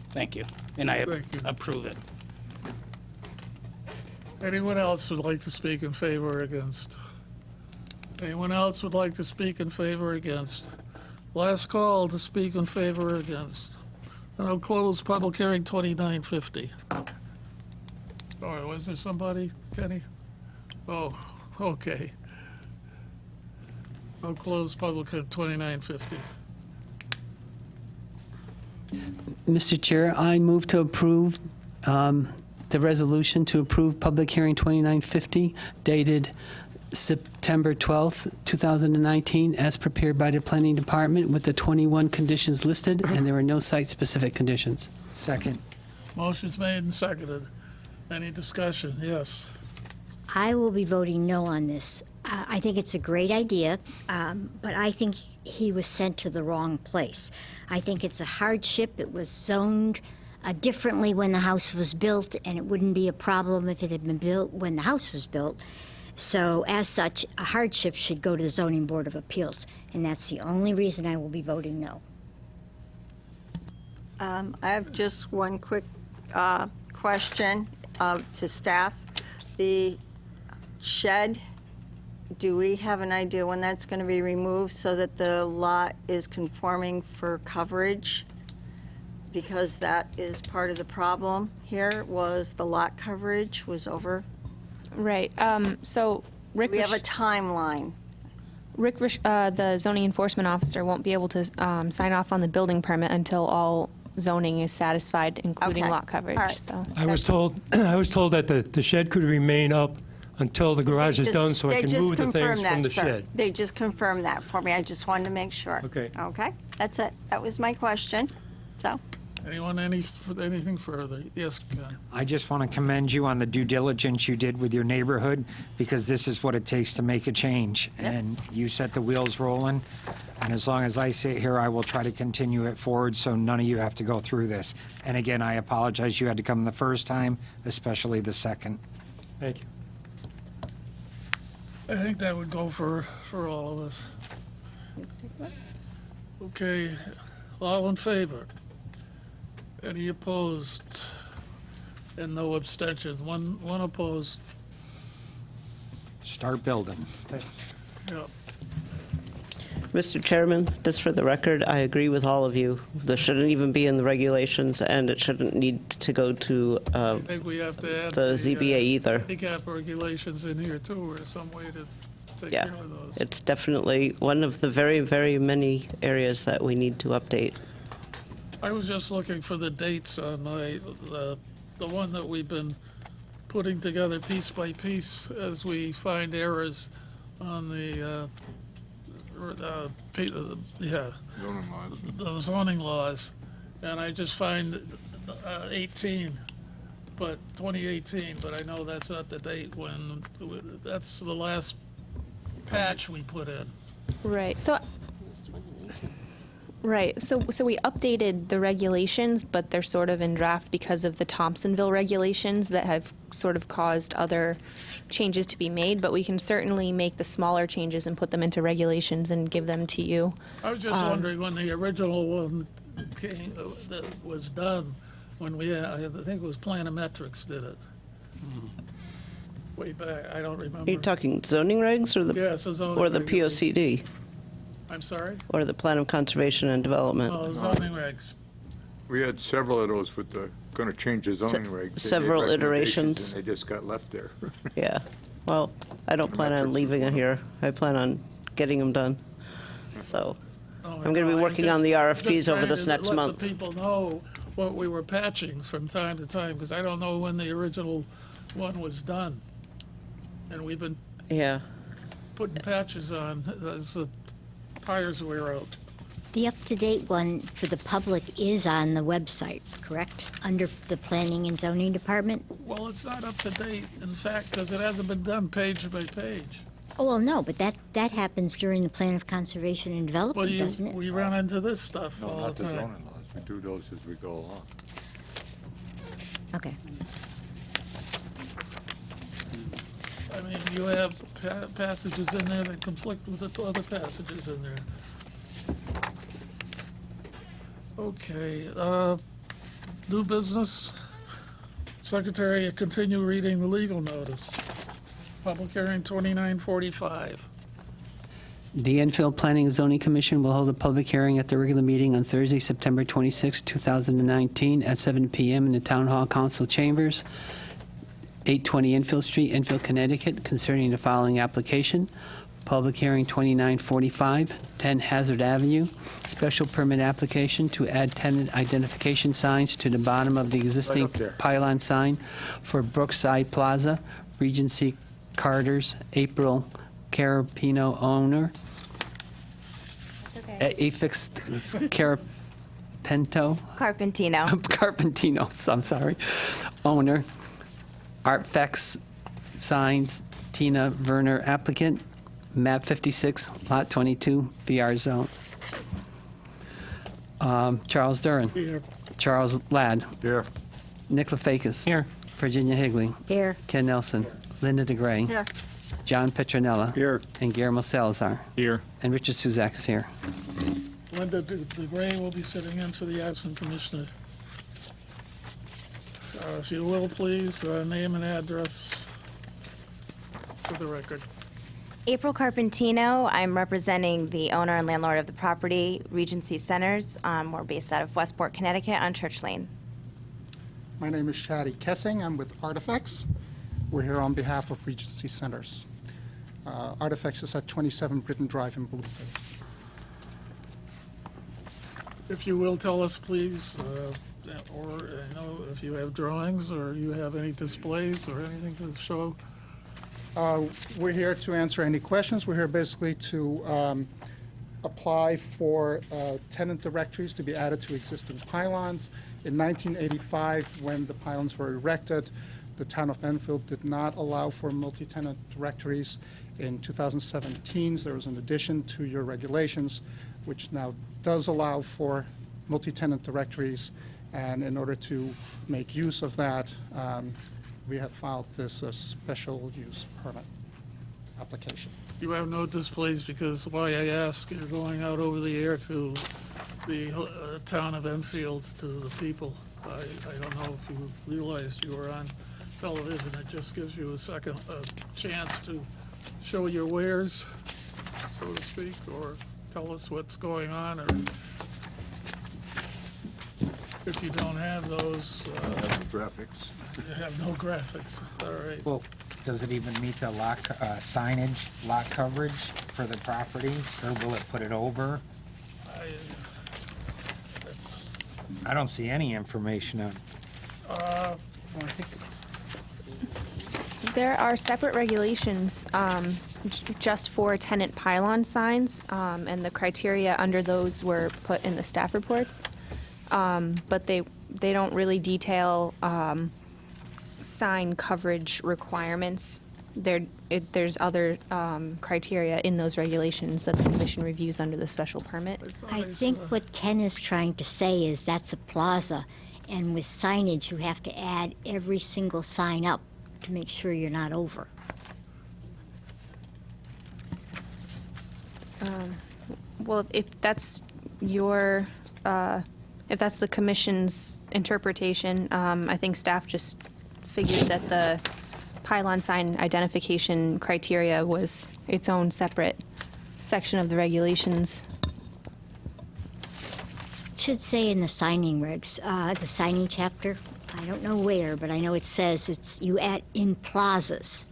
Speaker 20: Thank you. And I
Speaker 1: Thank you.
Speaker 20: approve it.
Speaker 1: Anyone else would like to speak in favor or against? Anyone else would like to speak in favor or against? Last call to speak in favor or against. And I'll close public hearing 2950. All right, was there somebody, Kenny? Oh, okay. I'll close public hearing 2950.
Speaker 2: Mr. Chair, I move to approve the resolution to approve public hearing 2950 dated September 12th, 2019, as prepared by the Planning Department with the 21 conditions listed, and there are no site-specific conditions.
Speaker 4: Second.
Speaker 1: Motion's made and seconded. Any discussion? Yes.
Speaker 5: I will be voting no on this. I think it's a great idea, but I think he was sent to the wrong place. I think it's a hardship. It was zoned differently when the house was built, and it wouldn't be a problem if it had been built when the house was built. So as such, a hardship should go to the Zoning Board of Appeals, and that's the only reason I will be voting no.
Speaker 6: I have just one quick question to staff. The shed, do we have an idea when that's going to be removed so that the lot is conforming for coverage? Because that is part of the problem here, was the lot coverage was over.
Speaker 7: Right. So Rick,
Speaker 6: We have a timeline.
Speaker 7: Rick, the zoning enforcement officer, won't be able to sign off on the building permit until all zoning is satisfied, including
Speaker 6: Okay.
Speaker 7: lot coverage.
Speaker 6: All right.
Speaker 7: So
Speaker 16: I was told that the shed could remain up until the garage is done, so I
Speaker 6: They
Speaker 16: can
Speaker 6: just
Speaker 16: move the
Speaker 6: confirmed
Speaker 16: things
Speaker 6: that,
Speaker 16: from the
Speaker 6: sir.
Speaker 16: shed.
Speaker 6: They just confirmed that for me. I just wanted to make sure.
Speaker 16: Okay.
Speaker 6: Okay, that's it. That was my question. So,
Speaker 1: Anyone, anything further? Yes, Ken.
Speaker 4: I just want to commend you on the due diligence you did with your neighborhood, because this is what it takes to make a change. And you set the wheels rolling, and as long as I sit here, I will try to continue it forward so none of you have to go through this. And again, I apologize you had to come the first time, especially the second.
Speaker 16: Thank you.
Speaker 1: I think that would go for all of us. Okay, all in favor? Any opposed? And no abstentions. One opposed.
Speaker 4: Start building.
Speaker 1: Yep.
Speaker 8: Mr. Chairman, just for the record, I agree with all of you. This shouldn't even be in the regulations, and it shouldn't need to go to
Speaker 1: I think we have to add
Speaker 8: the ZBA either.
Speaker 1: handicap regulations in here too, or some way to take
Speaker 8: Yeah,
Speaker 1: care of those.
Speaker 8: it's definitely one of the very, very many areas that we need to update.
Speaker 1: I was just looking for the dates on the one that we've been putting together piece by piece as we find errors on the zoning laws. And I just find 2018, but I know that's not the date when, that's the last patch we put in.
Speaker 7: right. So we updated the regulations, but they're sort of in draft because of the Thompsonville regulations that have sort of caused other changes to be made, but we can certainly make the smaller changes and put them into regulations and give them to you.
Speaker 1: I was just wondering when the original one came, that was done, when I think it was Planometrics did it. Way back, I don't remember.
Speaker 8: Are you talking zoning regs or
Speaker 1: Yes, the zoning
Speaker 8: or the
Speaker 1: regulations.
Speaker 8: POCD
Speaker 1: I'm sorry?
Speaker 8: or the Plan of Conservation and Development?
Speaker 1: Oh, zoning regs.
Speaker 3: We had several of those with the, gonna change the zoning regs. They made
Speaker 8: several
Speaker 3: recommendations,
Speaker 8: iterations.
Speaker 3: And they just got left there.
Speaker 8: Yeah. Well, I don't plan on leaving it here. I plan on getting them done. So I'm going to be working on the RFPs over this next
Speaker 1: Let
Speaker 8: month.
Speaker 1: the people know what we were patching from time to time, because I don't know when the original one was done. And we've been
Speaker 8: Yeah.
Speaker 1: putting patches on as the tires wear out.
Speaker 5: The up-to-date one for the public is on the website, correct? Under the Planning and Zoning Department?
Speaker 1: Well, it's not up to date, in fact, because it hasn't been done page by page.
Speaker 5: Oh, well, no, but that happens during the Plan of Conservation and
Speaker 1: Well,
Speaker 5: Development, doesn't it?
Speaker 1: we run into this stuff
Speaker 3: No,
Speaker 1: all
Speaker 3: not
Speaker 1: the
Speaker 3: the
Speaker 1: time.
Speaker 3: zoning laws. We do those as we go along.
Speaker 5: Okay.
Speaker 1: I mean, you have passages in there that conflict with the other passages in there. Okay, new business. Secretary, continue reading the legal notice. Public hearing 2945.
Speaker 2: The Enfield Planning and Zoning Commission will hold a public hearing at the regular meeting on Thursday, September 26, 2019, at 7 p.m. in the Town Hall Council Chambers, 820 Enfield Street, Enfield, Connecticut, concerning the following application. Public hearing 2945, 10 Hazard Avenue, special permit application to add tenant identification signs to the bottom of the existing
Speaker 3: up there.
Speaker 2: pylon sign for Brookside Plaza, Regency Carter's, April Carapino owner. Afix Carapento.
Speaker 21: Carpentino.
Speaker 2: Carpentino, I'm sorry. Owner. Artfex Signs, Tina Werner applicant. Map 56, Lot 22, BR zone. Charles Duran.
Speaker 1: Here.
Speaker 2: Charles Ladd.
Speaker 3: Here.
Speaker 2: Nick Lefakis. Here. Virginia Higley.
Speaker 5: Here.
Speaker 2: Ken Nelson. Linda DeGray.
Speaker 6: Here.
Speaker 2: John Petronella.
Speaker 3: Here.
Speaker 2: And Guillermo Salazar.
Speaker 9: Here.
Speaker 2: And Richard Suzak is here.
Speaker 1: Linda DeGray will be sitting in for the absent commissioner. If you will, please, name and address for the record.
Speaker 21: April Carpentino. I'm representing the owner and landlord of the property, Regency Centers. We're based out of Westport, Connecticut on Church Lane.
Speaker 22: My name is Shadi Kessing. I'm with Artifacts. We're here on behalf of Regency Centers. Artifacts is at 27 Britton Drive in Bloomfield.
Speaker 1: If you will, tell us, please, or if you have drawings or you have any displays or anything to show.
Speaker 22: We're here to answer any questions. We're here basically to apply for tenant directories to be added to existing pylons. In 1985, when the pylons were erected, the town of Enfield did not allow for multi-tenant directories. In 2017, there was an addition to your regulations, which now does allow for multi-tenant directories. And in order to make use of that, we have filed this special use permit application.
Speaker 1: You have no displays because why I ask, you're going out over the air to the town of Enfield, to the people. I don't know if you realized you were on television. It just gives you a chance to show your wares, so to speak, or tell us what's going on, or if you don't have those,
Speaker 3: Graphics.
Speaker 1: you have no graphics. All right.
Speaker 4: Well, does it even meet the lot signage, lot coverage for the property, or will it put it over? I don't see any information on.
Speaker 7: There are separate regulations just for tenant pylon signs, and the criteria under those were put in the staff reports. But they don't really detail sign coverage requirements. There's other criteria in those regulations that the commission reviews under the special permit.
Speaker 5: I think what Ken is trying to say is that's a plaza, and with signage, you have to add every single sign up to make sure you're not over.
Speaker 7: Well, if that's your, if that's the commission's interpretation, I think staff just figured that the pylon sign identification criteria was its own separate section of the regulations.
Speaker 5: Should say in the signing regs, the signing chapter, I don't know where, but I know it says you add in plazas,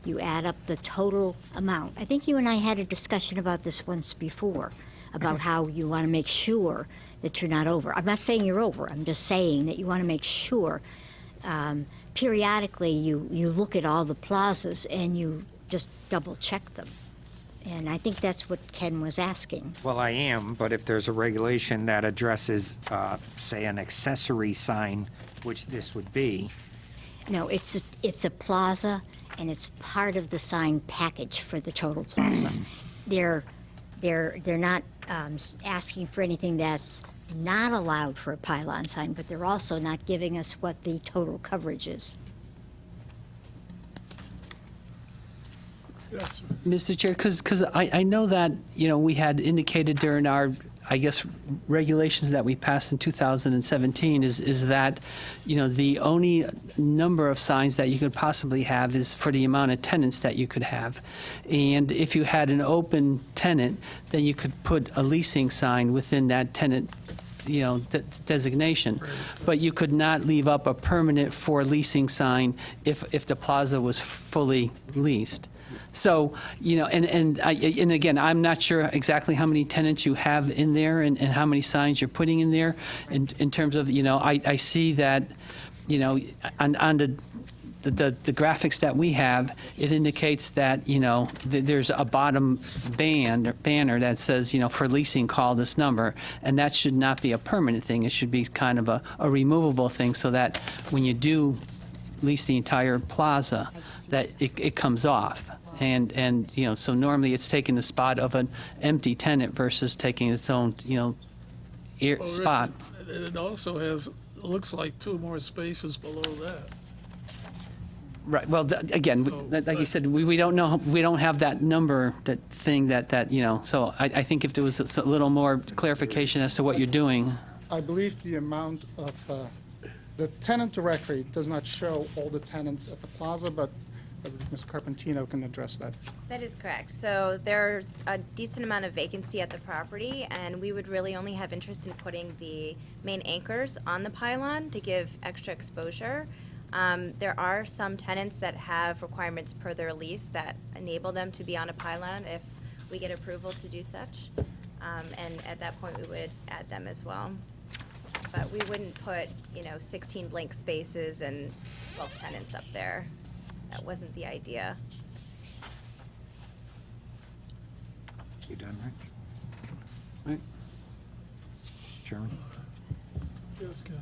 Speaker 5: you add up the total amount. I think you and I had a discussion about this once before, about how you want to make sure that you're not over. I'm not saying you're over, I'm just saying that you want to make sure periodically you look at all the plazas and you just double check them. And I think that's what Ken was asking.
Speaker 4: Well, I am, but if there's a regulation that addresses, say, an accessory sign, which this would be.
Speaker 5: No, it's a plaza, and it's part of the sign package for the total plaza. They're not asking for anything that's not allowed for a pylon sign, but they're also not giving us what the total coverage is.
Speaker 1: Yes,
Speaker 2: Mr. Chair, because I know that, we had indicated during our I guess, regulations that we passed in 2017 is that, the only number of signs that you could possibly have is for the amount of tenants that you could have. And if you had an open tenant, then you could put a leasing sign within that tenant designation. But you could not leave up a permanent for leasing sign if the plaza was fully leased. So, and again, I'm not sure exactly how many tenants you have in there and how many signs you're putting in there in terms of, I see that, on the graphics that we have, it indicates that, there's a bottom banner that says, for leasing, call this number. And that should not be a permanent thing. It should be kind of a removable thing so that when you do lease the entire plaza, that it comes off. And so normally it's taking the spot of an empty tenant versus taking its own, spot.
Speaker 1: Richard, it also looks like 2 more spaces below that.
Speaker 2: Right, well, again, like you said, we don't know, we don't have that number, that thing that so I think if there was a little more clarification as to what you're doing.
Speaker 22: I believe the amount of, the tenant directory does not show all the tenants at the plaza, but Ms. Carpentino can address that.
Speaker 21: That is correct. So there's a decent amount of vacancy at the property, and we would really only have interest in putting the main anchors on the pylon to give extra exposure. There are some tenants that have requirements per their lease that enable them to be on a pylon if we get approval to do such. And at that point, we would add them as well. But we wouldn't put, 16 blank spaces and 12 tenants up there. That wasn't the idea.
Speaker 4: You done, Rich?
Speaker 2: Right.
Speaker 4: Chairman?
Speaker 1: Yes, go.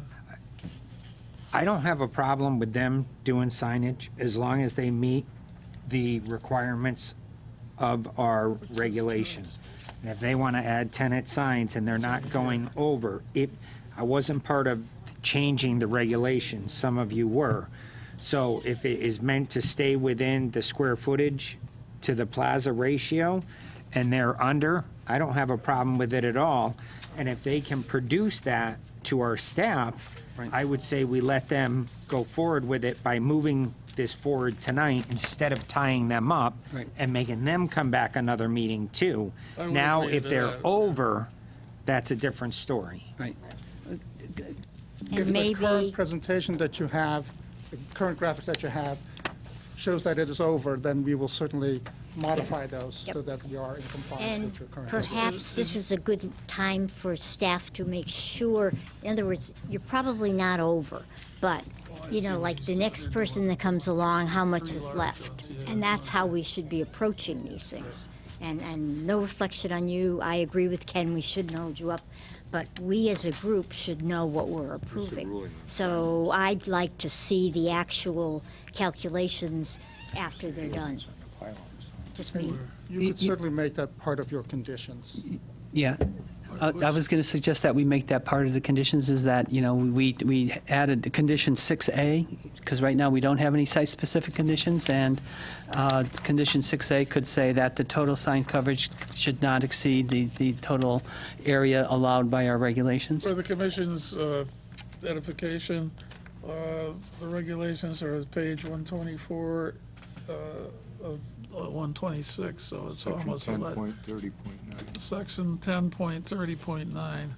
Speaker 4: I don't have a problem with them doing signage as long as they meet the requirements of our regulations. And if they want to add tenant signs and they're not going over, I wasn't part of changing the regulations, some of you were. So if it is meant to stay within the square footage to the plaza ratio and they're under, I don't have a problem with it at all. And if they can produce that to our staff, I would say we let them go forward with it by moving this forward tonight instead of tying them up and making them come back another meeting too.
Speaker 1: I would
Speaker 4: Now,
Speaker 1: agree
Speaker 4: if
Speaker 1: to
Speaker 4: they're
Speaker 1: that.
Speaker 4: over, that's a different story.
Speaker 2: Right.
Speaker 22: If the
Speaker 5: maybe-
Speaker 22: current presentation that you have, the current graphics that you have, shows that it is over, then we will certainly modify those so that we are in compliance
Speaker 5: And
Speaker 22: with your current.
Speaker 5: perhaps this is a good time for staff to make sure, in other words, you're probably not over, but, like the next person that comes along, how much is left? And that's how we should be approaching these things. And no reflection on you, I agree with Ken, we shouldn't hold you up, but we as a group should know what we're approving. So I'd like to see the actual calculations after they're done. Just me.
Speaker 22: You could certainly make that part of your conditions.
Speaker 2: Yeah. I was going to suggest that we make that part of the conditions is that, we added the condition 6A, because right now we don't have any site-specific conditions, and condition 6A could say that the total sign coverage should not exceed the total area allowed by our regulations.
Speaker 1: For the commission's edification, the regulations are at page 124 of 126, so it's
Speaker 3: Section
Speaker 1: almost a lot.
Speaker 3: 10.30.9.
Speaker 1: Section 10.30.9.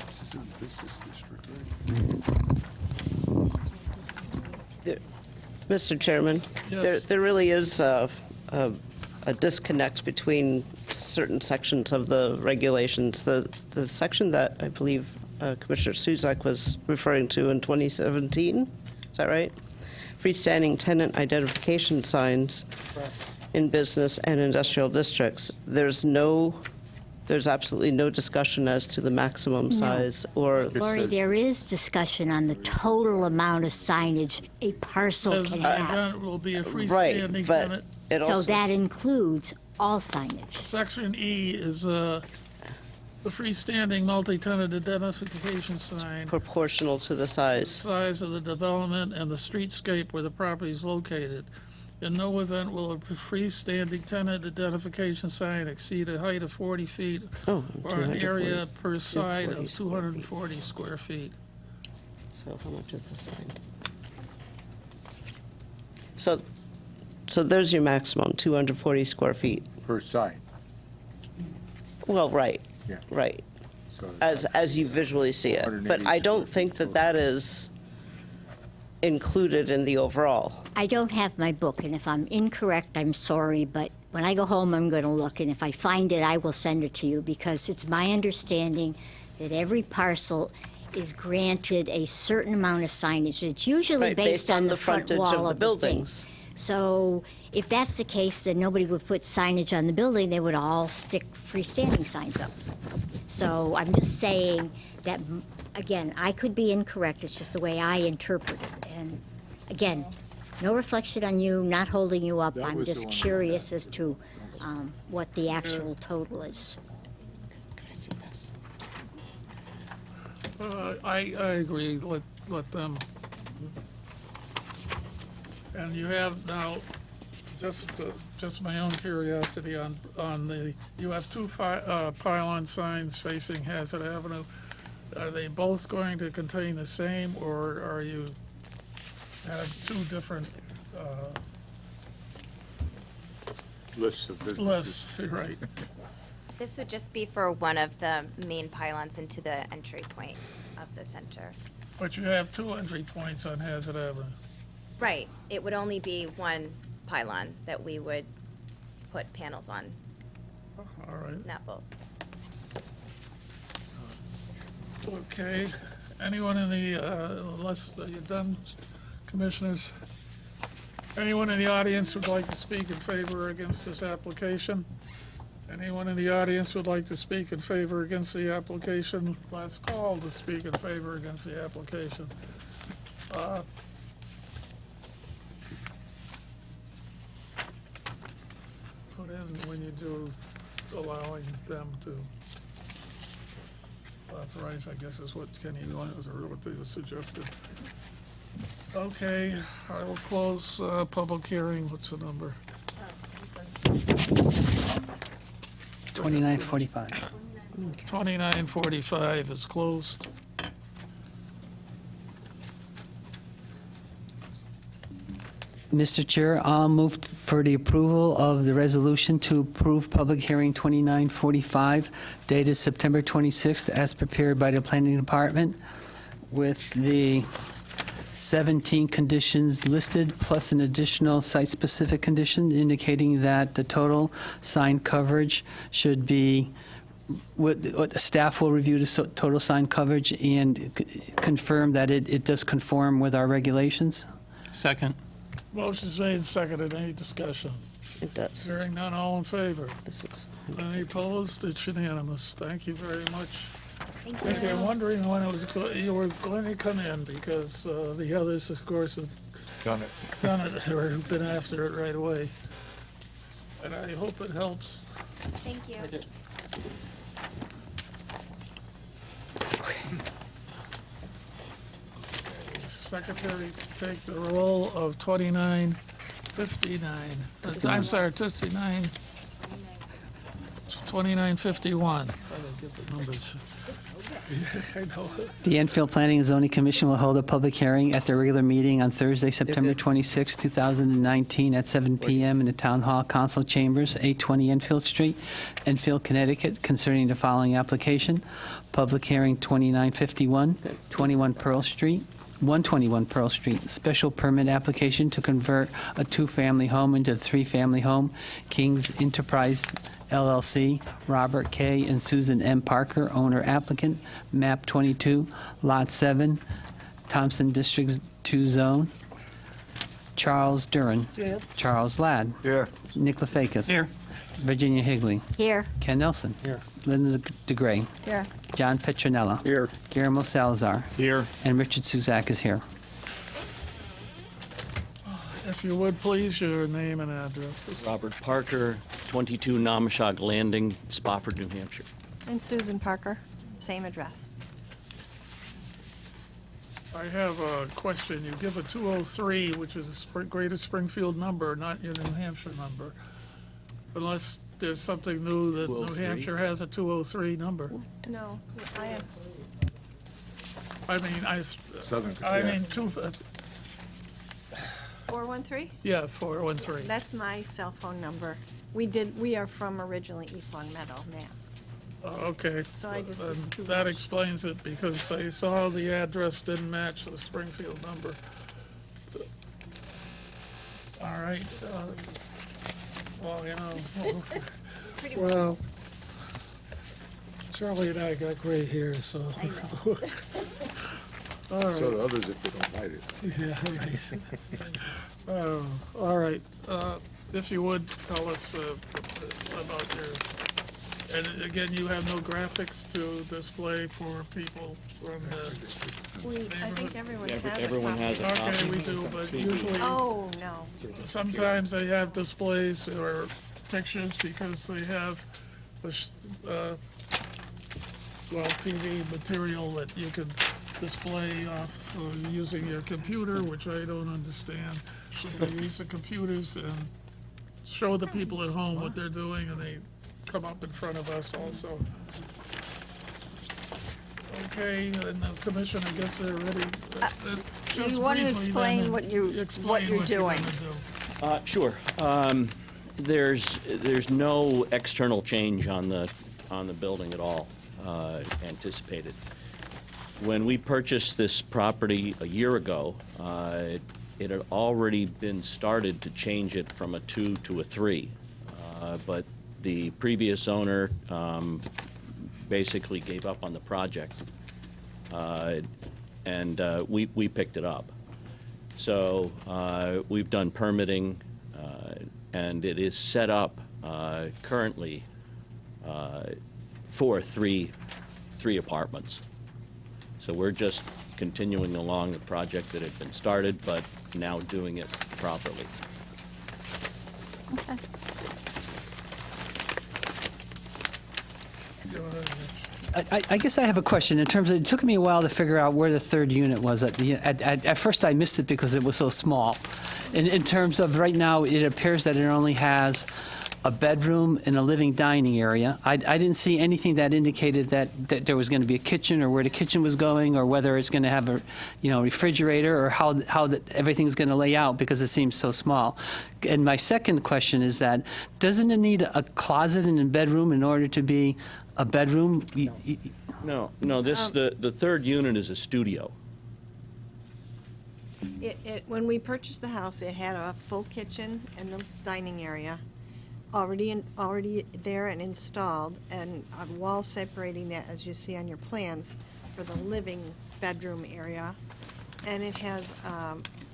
Speaker 3: This is in the business district,
Speaker 8: Mr. Chairman,
Speaker 1: Yes.
Speaker 8: there really is a disconnect between certain sections of the regulations. The section that I believe Commissioner Suzak was referring to in 2017, is that right? Freestanding tenant identification signs in business and industrial districts. There's absolutely no discussion as to the maximum size or.
Speaker 5: Lori, there is discussion on the total amount of signage a parcel
Speaker 1: Says
Speaker 5: can
Speaker 1: the
Speaker 5: have.
Speaker 1: tenant will be a
Speaker 8: Right,
Speaker 1: freestanding
Speaker 8: but
Speaker 1: tenant.
Speaker 8: it
Speaker 5: So
Speaker 8: also
Speaker 5: that includes all signage.
Speaker 1: Section E is the freestanding multi-tenant identification sign,
Speaker 8: Proportional to the size.
Speaker 1: size of the development, and the streetscape where the property is located. In no event will a freestanding tenant identification sign exceed a height of 40 feet
Speaker 8: Oh,
Speaker 1: or an area
Speaker 8: 240
Speaker 1: per side of
Speaker 8: 240
Speaker 1: 240 square feet.
Speaker 8: So how much is the sign? So there's your maximum, 240 square feet.
Speaker 3: Per side.
Speaker 8: Well, right,
Speaker 3: Yeah.
Speaker 8: right,
Speaker 3: So
Speaker 8: as you visually see it. But I don't think that that is included in the overall.
Speaker 5: I don't have my book, and if I'm incorrect, I'm sorry, but when I go home, I'm going to look, and if I find it, I will send it to you, because it's my understanding that every parcel is granted a certain amount of signage. It's usually
Speaker 8: Right,
Speaker 5: based on the front
Speaker 8: frontage
Speaker 5: wall
Speaker 8: of the
Speaker 5: of the thing.
Speaker 8: buildings.
Speaker 5: So if that's the case, then nobody would put signage on the building, they would all stick freestanding signs up. So I'm just saying that, again, I could be incorrect, it's just the way I interpret it. And again, no reflection on you, not holding you up,
Speaker 3: That
Speaker 5: I'm
Speaker 3: was the
Speaker 5: just
Speaker 3: one I
Speaker 5: curious as to what the actual total is.
Speaker 1: I agree, let them. And you have now, just my own curiosity on the, you have two pylon signs facing Hazard Avenue. Are they both going to contain the same, or are you have two different
Speaker 3: lists of businesses.
Speaker 1: lists, right?
Speaker 21: This would just be for one of the main pylons into the entry point of the center.
Speaker 1: But you have two entry points on Hazard Avenue.
Speaker 21: Right, it would only be one pylon that we would put panels on,
Speaker 1: All right,
Speaker 21: not both.
Speaker 1: okay. Anyone in the, unless, are you done, commissioners? Anyone in the audience would like to speak in favor or against this application? Anyone in the audience would like to speak in favor or against the application? Last call to speak in favor or against the application. Put in when you do allowing them to authorize, I guess is what Kenny was, or what they suggested. Okay, I will close public hearing. What's the number?
Speaker 2: 2945.
Speaker 1: 2945 is closed.
Speaker 2: Mr. Chair, I'll move for the approval of the resolution to approve public hearing 2945 dated September 26th as prepared by the Planning Department with the 17 conditions listed plus an additional site-specific condition indicating that the total sign coverage should be, what staff will review the total sign coverage and confirm that it does conform with our regulations.
Speaker 14: Second.
Speaker 1: Motion's made and seconded. Any discussion?
Speaker 8: It does.
Speaker 1: Hearing none, all in favor?
Speaker 8: This is
Speaker 1: Any opposed? It's unanimous. Thank you very much.
Speaker 21: Thank
Speaker 1: Okay, I'm
Speaker 21: you.
Speaker 1: wondering when it was you were going to come in, because the others, of course, have
Speaker 3: Done it.
Speaker 1: done it or have been after it right away. And I hope it helps.
Speaker 21: Thank you.
Speaker 1: Secretary, take the roll of 2959. I'm sorry, 2951. I didn't get the numbers. I know.
Speaker 2: The Enfield Planning and Zoning Commission will hold a public hearing at their regular meeting on Thursday, September 26, 2019, at 7 p.m. in the Town Hall Council Chambers, 820 Enfield Street, Enfield, Connecticut, concerning the following application. Public hearing 2951, 121 Pearl Street, special permit application to convert a two-family home into a three-family home, King's Enterprise LLC, Robert K. and Susan M. Parker, owner applicant, map 22, lot 7, Thompson District 2 zone. Charles Duran.
Speaker 1: Here.
Speaker 2: Charles Ladd.
Speaker 3: Here.
Speaker 2: Nick Lefakis.
Speaker 14: Here.
Speaker 2: Virginia Higley.
Speaker 5: Here.
Speaker 2: Ken Nelson.
Speaker 1: Here.
Speaker 2: Linda DeGray.
Speaker 6: Here.
Speaker 2: John Petronella.
Speaker 3: Here.
Speaker 2: Guillermo Salazar.
Speaker 3: Here.
Speaker 2: And Richard Suzak is here.
Speaker 1: If you would, please, your name and addresses.
Speaker 10: Robert Parker, 22 Nomishock Landing, Spofford, New Hampshire.
Speaker 6: And Susan Parker, same address.
Speaker 1: I have a question. You give a 203, which is a Greater Springfield number, not your New Hampshire number. Unless there's something new that New
Speaker 13: 203?
Speaker 1: Hampshire has a 203 number.
Speaker 6: No, I have,
Speaker 1: I mean,
Speaker 3: Southern,
Speaker 1: I
Speaker 3: yeah.
Speaker 1: mean,
Speaker 6: 413?
Speaker 1: yeah, 413.
Speaker 6: That's my cell phone number. We are from originally East Long Meadow, Mass.
Speaker 1: Okay.
Speaker 6: So I just- it's too
Speaker 1: That
Speaker 6: much.
Speaker 1: explains it, because I saw the address didn't match the Springfield number. All right. Well, you know, well, Charlie and I got gray hair, so. All right.
Speaker 3: So do others if they don't hide it.
Speaker 1: Yeah, right. All right. If you would, tell us about your, and again, you have no graphics to display for people from the
Speaker 6: I think everyone has a
Speaker 9: everyone has a
Speaker 6: copy.
Speaker 1: Okay, we do, but usually,
Speaker 6: Oh, no.
Speaker 1: sometimes they have displays or pictures because they have, TV material that you can display off using your computer, which I don't understand. They use the computers and show the people at home what they're doing, and they come up in front of us also. Okay, and the commission, I guess they're ready.
Speaker 6: Do you want to explain what you're doing?
Speaker 10: Sure. There's no external change on the building at all anticipated. When we purchased this property a year ago, it had already been started to change it from a 2 to a 3. But the previous owner basically gave up on the project, and we picked it up. So we've done permitting, and it is set up currently for three apartments. So we're just continuing along the project that had been started, but now doing it properly.
Speaker 6: Okay.
Speaker 2: I guess I have a question in terms of, it took me a while to figure out where the third unit was. At first I missed it because it was so small. In terms of right now, it appears that it only has a bedroom and a living dining area. I didn't see anything that indicated that there was going to be a kitchen or where the kitchen was going or whether it's going to have a refrigerator or how everything's going to lay out because it seems so small. And my second question is that doesn't it need a closet and a bedroom in order to be a bedroom?
Speaker 10: No, the third unit is a studio.
Speaker 6: When we purchased the house, it had a full kitchen and the dining area already there and installed, and a wall separating that, as you see on your plans, for the living bedroom area. And it has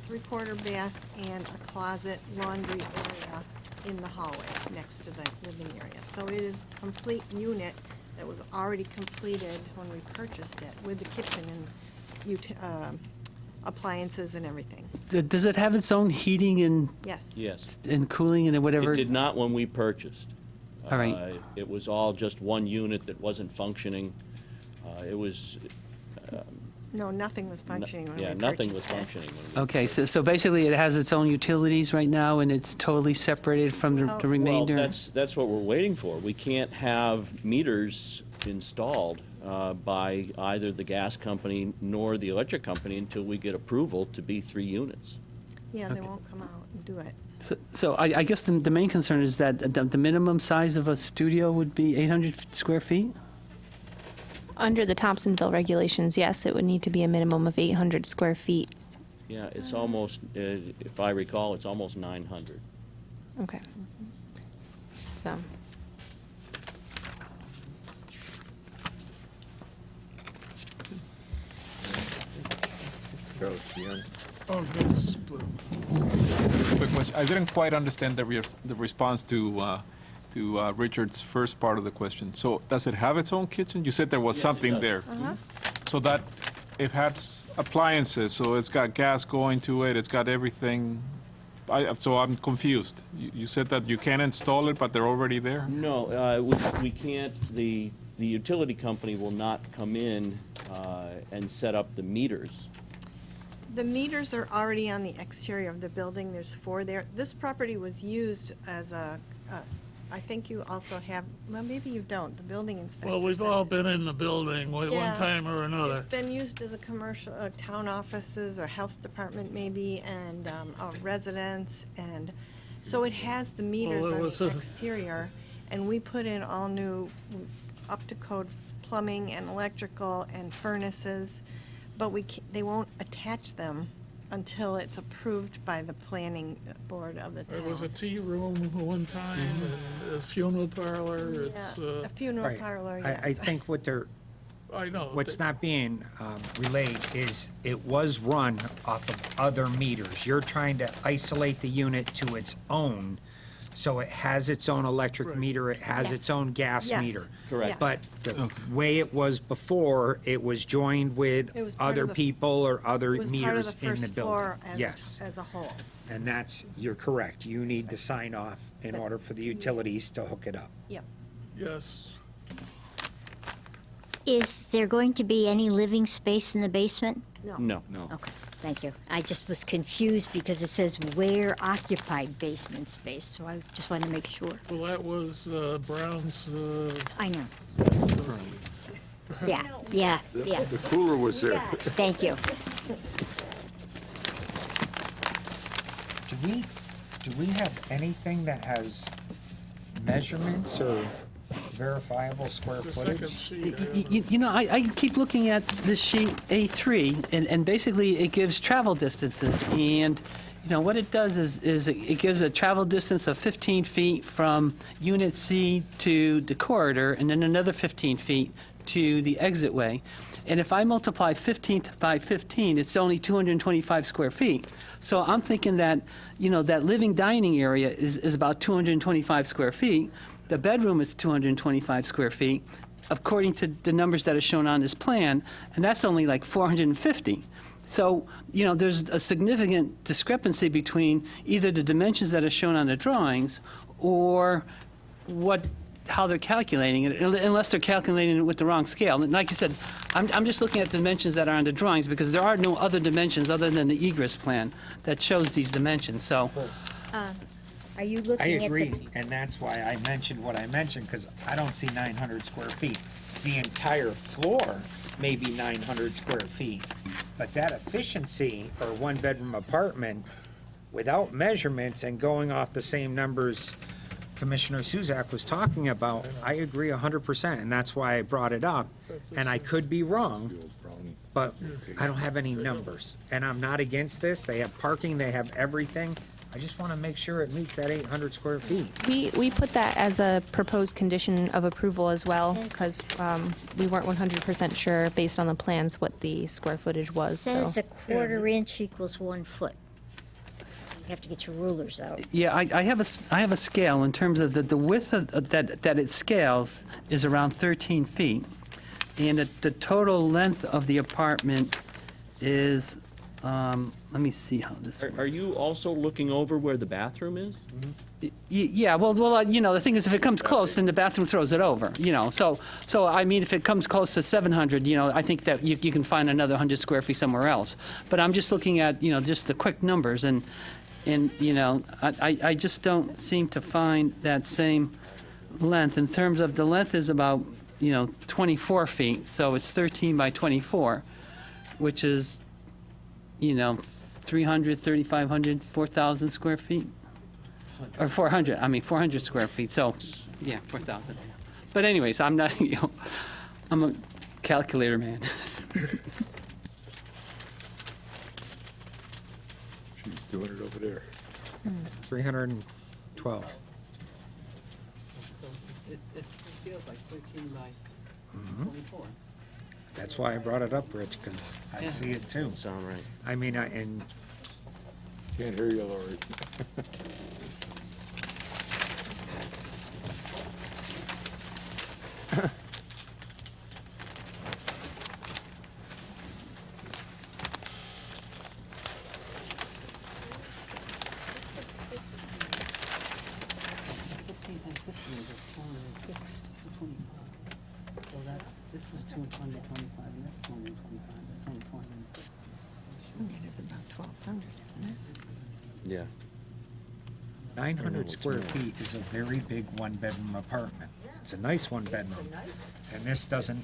Speaker 6: 3/4 bath and a closet laundry area in the hallway next to the living area. So it is a complete unit that was already completed when we purchased it, with the kitchen and appliances and everything.
Speaker 2: Does it have its own heating and
Speaker 6: Yes.
Speaker 10: Yes.
Speaker 2: and cooling and whatever?
Speaker 10: It did not when we purchased.
Speaker 2: All right.
Speaker 10: It was all just one unit that wasn't functioning. It was,
Speaker 6: No, nothing was functioning when we purchased it.
Speaker 10: nothing was functioning when we
Speaker 2: Okay, so basically it has its own utilities right now and it's totally separated from the remainder?
Speaker 10: Well, that's what we're waiting for. We can't have meters installed by either the gas company nor the electric company until we get approval to be 3 units.
Speaker 6: Yeah, they won't come out and do it.
Speaker 2: So I guess the main concern is that the minimum size of a studio would be 800 square feet?
Speaker 7: Under the Thompsonville regulations, yes, it would need to be a minimum of 800 square feet.
Speaker 10: Yeah, it's almost, if I recall, it's almost 900.
Speaker 7: Okay. So,
Speaker 1: Oh, yes.
Speaker 9: Quick question. I didn't quite understand the response to Richard's first part of the question. So does it have its own kitchen? You said there was
Speaker 10: Yes, it
Speaker 9: something
Speaker 10: does.
Speaker 9: there.
Speaker 6: Uh-huh.
Speaker 9: So that it has appliances, so it's got gas going to it, it's got everything. So I'm confused. You said that you can install it, but they're already there?
Speaker 10: No, we can't. the utility company will not come in and set up the meters.
Speaker 11: The meters are already on the exterior of the building. There's 4 there. This property was used as I think you also have, well, maybe you don't, the building inspector.
Speaker 1: Well, we've
Speaker 11: said
Speaker 1: all
Speaker 11: it.
Speaker 1: been in the building one
Speaker 11: Yeah.
Speaker 1: time or another.
Speaker 11: It's been used as a commercial, town offices or health department maybe, and residents, and so it has the meters
Speaker 1: Well, it
Speaker 11: on
Speaker 1: was
Speaker 11: the
Speaker 1: a-
Speaker 11: exterior, and we put in all new, up-to-code plumbing and electrical and furnaces, but they won't attach them until it's approved by the planning board of the
Speaker 1: There
Speaker 11: town.
Speaker 1: was a tea room one time, and a funeral parlor, it's,
Speaker 11: A funeral
Speaker 4: Right.
Speaker 11: parlor, yes.
Speaker 4: I think what they're,
Speaker 1: I know.
Speaker 4: what's not being relayed is it was run off of other meters. You're trying to isolate the unit to its own, so it has its own electric meter, it has
Speaker 11: Yes.
Speaker 4: its own gas
Speaker 11: Yes.
Speaker 4: meter.
Speaker 10: Correct.
Speaker 4: But the way it was before, it was joined with
Speaker 11: It was part
Speaker 4: other
Speaker 11: of the-
Speaker 4: people or other
Speaker 11: It was part of
Speaker 4: meters
Speaker 11: the
Speaker 4: in the
Speaker 11: first
Speaker 4: building.
Speaker 11: floor
Speaker 4: Yes,
Speaker 11: as a whole.
Speaker 4: and that's, you're correct. You need to sign off in order for the utilities to hook it up.
Speaker 11: Yep.
Speaker 1: Yes.
Speaker 5: Is there going to be any living space in the basement?
Speaker 10: No.
Speaker 5: Okay, thank you. I just was confused because it says where occupied basement space, so I just wanted to make sure.
Speaker 1: Well, that was Brown's,
Speaker 5: I know. Yeah, yeah, yeah.
Speaker 3: The cooler was there.
Speaker 5: Thank you.
Speaker 4: Do we have anything that has measurements or verifiable square
Speaker 1: the second
Speaker 4: footage?
Speaker 1: sheet.
Speaker 2: You know, I keep looking at this sheet A3, and basically it gives travel distances. And, you know, what it does is it gives a travel distance of 15 feet from Unit C to the corridor, and then another 15 feet to the exitway. And if I multiply 15 by 15, it's only 225 square feet. So I'm thinking that, you know, that living dining area is about 225 square feet. The bedroom is 225 square feet, according to the numbers that are shown on this plan, and that's only like 450. So, you know, there's a significant discrepancy between either the dimensions that are shown on the drawings or how they're calculating it, unless they're calculating it with the wrong scale. And like you said, I'm just looking at the dimensions that are on the drawings because there are no other dimensions other than the egress plan that shows these dimensions. So,
Speaker 5: Are you
Speaker 4: I
Speaker 5: looking at the...
Speaker 4: agree, and that's why I mentioned what I mentioned, because I don't see 900 square feet. The entire floor may be 900 square feet, but that efficiency for a one-bedroom apartment without measurements and going off the same numbers Commissioner Suzak was talking about, I agree 100%, and that's why I brought it up. And I could be wrong, but I don't have any numbers. And I'm not against this. They have parking, they have everything. I just want to make sure it meets that 800 square feet.
Speaker 7: We put that as a proposed condition of approval as well, because we weren't 100% sure, based on the plans, what the square footage was, so.
Speaker 5: Says a quarter inch equals 1 foot. You have to get your rulers out.
Speaker 2: yeah, I have a scale in terms of the width of, that it scales is around 13 feet, and the total length of the apartment is, let me see how this
Speaker 10: Are you also looking over where the bathroom is?
Speaker 2: Yeah, well, you know, the thing is, if it comes close, then the bathroom throws it over, you know. So I mean, if it comes close to 700, you know, I think that you can find another 100 square feet somewhere else. But I'm just looking at, you know, just the quick numbers, and you know, I just don't seem to find that same length. In terms of the length is about, you know, 24 feet, so it's 13 by 24, which is, you know, 300, 3,500, 4,000 square feet. Or 400 square feet, so, yeah, 4,000. But anyways, I'm not, you know, I'm a calculator man.
Speaker 3: She's doing it over there.
Speaker 4: 312.
Speaker 2: So it scales like 13 by 24.
Speaker 4: That's why I brought it up, Rich, because I see it too.
Speaker 10: Sound right.
Speaker 4: I mean, and
Speaker 3: Can't hear you, Lori.
Speaker 11: It is about 1,200, isn't it?
Speaker 10: Yeah.
Speaker 4: 900 square feet is a very big one-bedroom apartment. It's a nice one-bedroom. And this doesn't,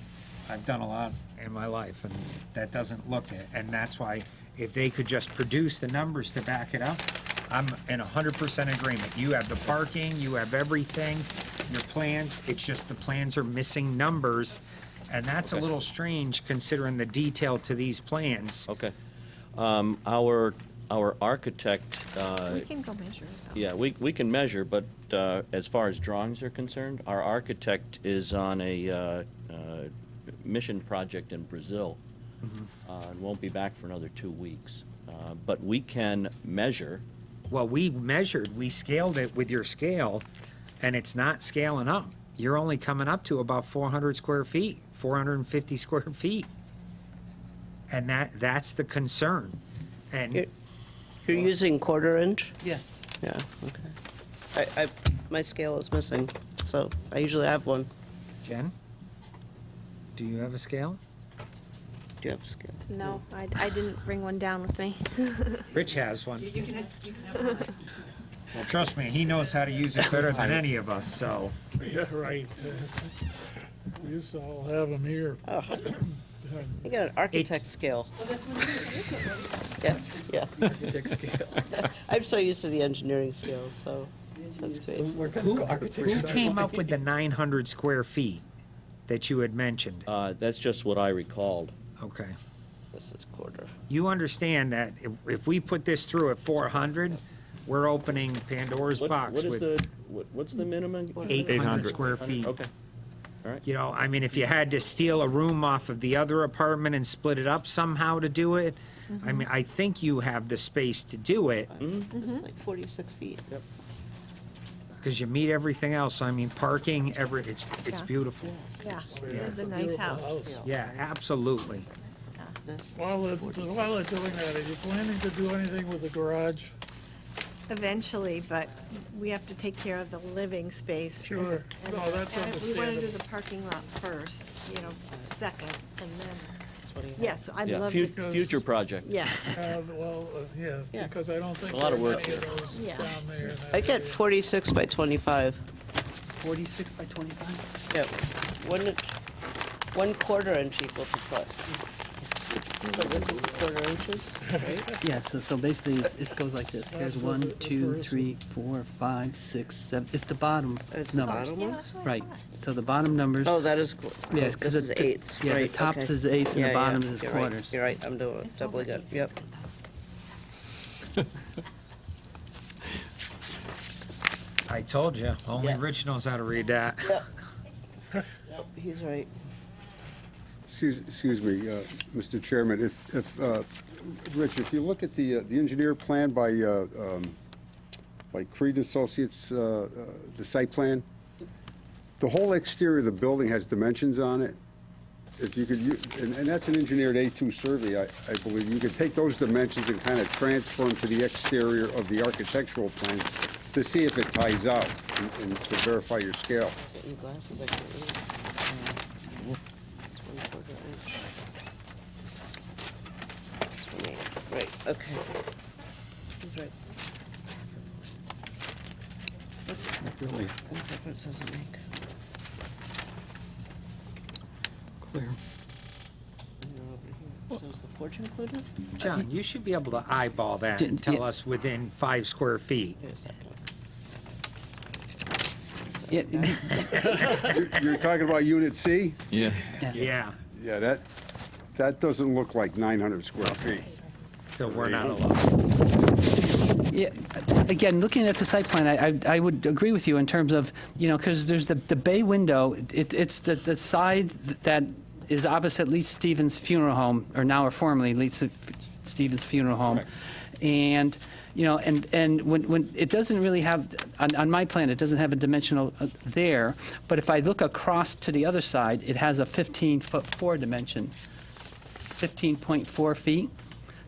Speaker 4: I've done a lot in my life, and that doesn't look it. And that's why, if they could just produce the numbers to back it up, I'm in 100% agreement. You have the parking, you have everything, your plans, it's just the plans are missing numbers. And that's a little strange considering the detail to these plans.
Speaker 10: Okay. Our architect,
Speaker 11: We can go measure it, though.
Speaker 10: yeah, we can measure, but as far as drawings are concerned, our architect is on a mission project in Brazil and won't be back for another 2 weeks. But we can measure.
Speaker 4: Well, we measured, we scaled it with your scale, and it's not scaling up. You're only coming up to about 400 square feet, 450 square feet. And that's the concern. And
Speaker 8: You're using quarter inch?
Speaker 2: Yes.
Speaker 8: Yeah, okay. My scale is missing, so I usually have one.
Speaker 4: Jen, do you have a scale?
Speaker 8: Do you have a scale?
Speaker 7: No, I didn't bring one down with me.
Speaker 4: Rich has one. Well, trust me, he knows how to use it better than any of us, so.
Speaker 1: Yeah, right. We used to all have them here.
Speaker 8: Oh, you got an architect scale. Yeah. I'm so used to the engineering scale, so that's great.
Speaker 4: Who came up with the 900 square feet that you had mentioned?
Speaker 10: That's just what I recalled.
Speaker 4: Okay.
Speaker 8: This is quarter.
Speaker 4: You understand that if we put this through at 400, we're opening Pandora's box with
Speaker 10: What's the minimum?
Speaker 4: 800 square feet.
Speaker 10: Okay. All right.
Speaker 4: You know, I mean, if you had to steal a room off of the other apartment and split it up somehow to do it, I mean, I think you have the space to do it,
Speaker 8: This is like 46 feet. Yep.
Speaker 4: because you meet everything else. I mean, parking, it's
Speaker 11: Yeah.
Speaker 4: beautiful.
Speaker 11: Yeah, it's a nice house.
Speaker 4: Yeah, absolutely.
Speaker 1: While they're doing that, are you planning to do anything with the garage?
Speaker 11: Eventually, but we have to take care of the living space.
Speaker 1: Sure.
Speaker 11: And-
Speaker 1: No, that's
Speaker 11: and We want to do
Speaker 1: understandable.
Speaker 11: the parking lot first, second, and then,
Speaker 8: That's what he has.
Speaker 11: yes, I'd
Speaker 10: Yeah,
Speaker 11: love
Speaker 10: fu-
Speaker 11: to.
Speaker 10: Future project.
Speaker 11: Yes,
Speaker 1: Yeah, because I don't think
Speaker 10: A lot
Speaker 1: there
Speaker 10: of
Speaker 1: are
Speaker 10: work
Speaker 1: many of
Speaker 10: there.
Speaker 1: those
Speaker 11: Yeah.
Speaker 1: down there. in that
Speaker 8: I get
Speaker 1: area.
Speaker 8: 46 by 25.
Speaker 2: 46 by 25?
Speaker 8: Yep. 1 quarter inch equals a foot. So this is the quarter inches, right?
Speaker 2: Yeah, so basically it goes like this. Here's 1, 2, 3, 4, 5, 6, 7. It's the bottom
Speaker 8: It's the
Speaker 2: numbers.
Speaker 8: bottom
Speaker 11: yeah,
Speaker 8: one?
Speaker 11: that's what I
Speaker 2: Right.
Speaker 11: thought.
Speaker 2: So the bottom numbers.
Speaker 8: Oh, that is,
Speaker 2: Yeah,
Speaker 8: this is eighths,
Speaker 2: Yeah,
Speaker 8: right,
Speaker 2: the top
Speaker 8: okay.
Speaker 2: says eighths and the
Speaker 8: Yeah,
Speaker 2: bottom
Speaker 8: yeah,
Speaker 2: is
Speaker 8: you're right,
Speaker 2: quarters.
Speaker 8: You're right, I'm doing it doubly good, yep.
Speaker 4: I told you, only
Speaker 8: Yeah.
Speaker 4: Rich knows how to read that.
Speaker 8: Yep, he's right.
Speaker 12: Excuse me, Mr. Chairman, Rich, if you look at the engineer plan by Creed Associates, the site plan, the whole exterior of the building has dimensions on it. If you could, and that's an engineered A2 survey, I believe. You could take those dimensions and kind of transfer them to the exterior of the architectural plans to see if it ties out and to verify your scale.
Speaker 8: Getting glasses, I can't read. It's 1 quarter inch. 28, right, okay. He's right.
Speaker 12: Really?
Speaker 8: What difference does it make?
Speaker 2: Clear.
Speaker 8: So is the porch included?
Speaker 4: John, you should be able to eyeball that and tell us within 5 square feet.
Speaker 8: Wait a second.
Speaker 2: Yeah,
Speaker 12: You're talking about Unit C?
Speaker 9: Yeah.
Speaker 4: Yeah,
Speaker 12: Yeah, that doesn't look like 900 square feet.
Speaker 4: so we're not allowed.
Speaker 2: Yeah, again, looking at the site plan, I would agree with you in terms of, because there's the bay window, it's the side that is opposite Lee Stevens Funeral Home, or now or formerly Lee Stevens Funeral Home. And, and when it doesn't really have, on my plan, it doesn't have a dimensional there, but if I look across to the other side, it has a 15-foot 4 dimension, 15.4 feet.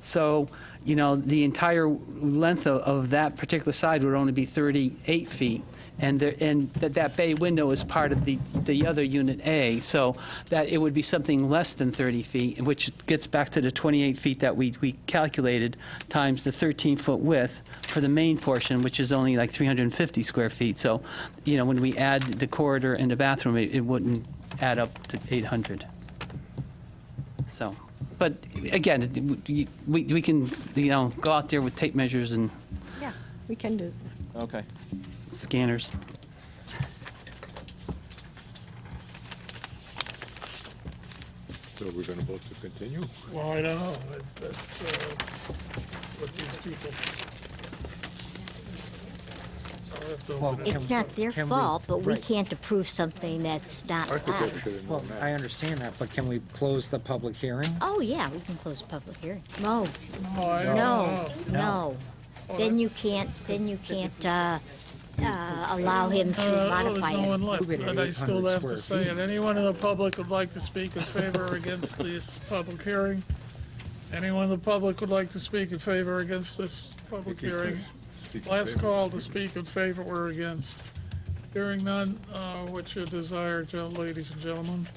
Speaker 2: So, the entire length of that particular side would only be 38 feet. And that bay window is part of the other Unit A, so that it would be something less than 30 feet, which gets back to the 28 feet that we calculated times the 13-foot width for the main portion, which is only like 350 square feet. So, when we add the corridor and the bathroom, it wouldn't add up to 800. So, but again, we can, go out there with tape measures and
Speaker 11: Yeah, we can do.
Speaker 9: Okay.
Speaker 2: scanners.
Speaker 3: So we're going to vote to continue?
Speaker 1: Well, I don't know. That's what these people. I'll have to open it.
Speaker 5: It's not their
Speaker 4: can we-
Speaker 5: fault, but we
Speaker 4: right.
Speaker 5: can't approve something that's not allowed.
Speaker 4: Well, I understand that, but can we close the public hearing?
Speaker 5: Oh, yeah, we can close the public hearing. No,
Speaker 1: No, I don't
Speaker 5: no,
Speaker 1: know.
Speaker 5: no. Then you can't, allow him to modify
Speaker 1: There's no one
Speaker 5: it.
Speaker 1: left,
Speaker 4: Move it at
Speaker 1: but I still
Speaker 4: 800
Speaker 1: have to
Speaker 4: square
Speaker 1: say it. Anyone in the public would like to speak in favor or against this public hearing? Anyone in the public would like to speak in favor or against this public hearing? Last call to speak in favor or against. Hearing none, what's your desire, ladies and gentlemen?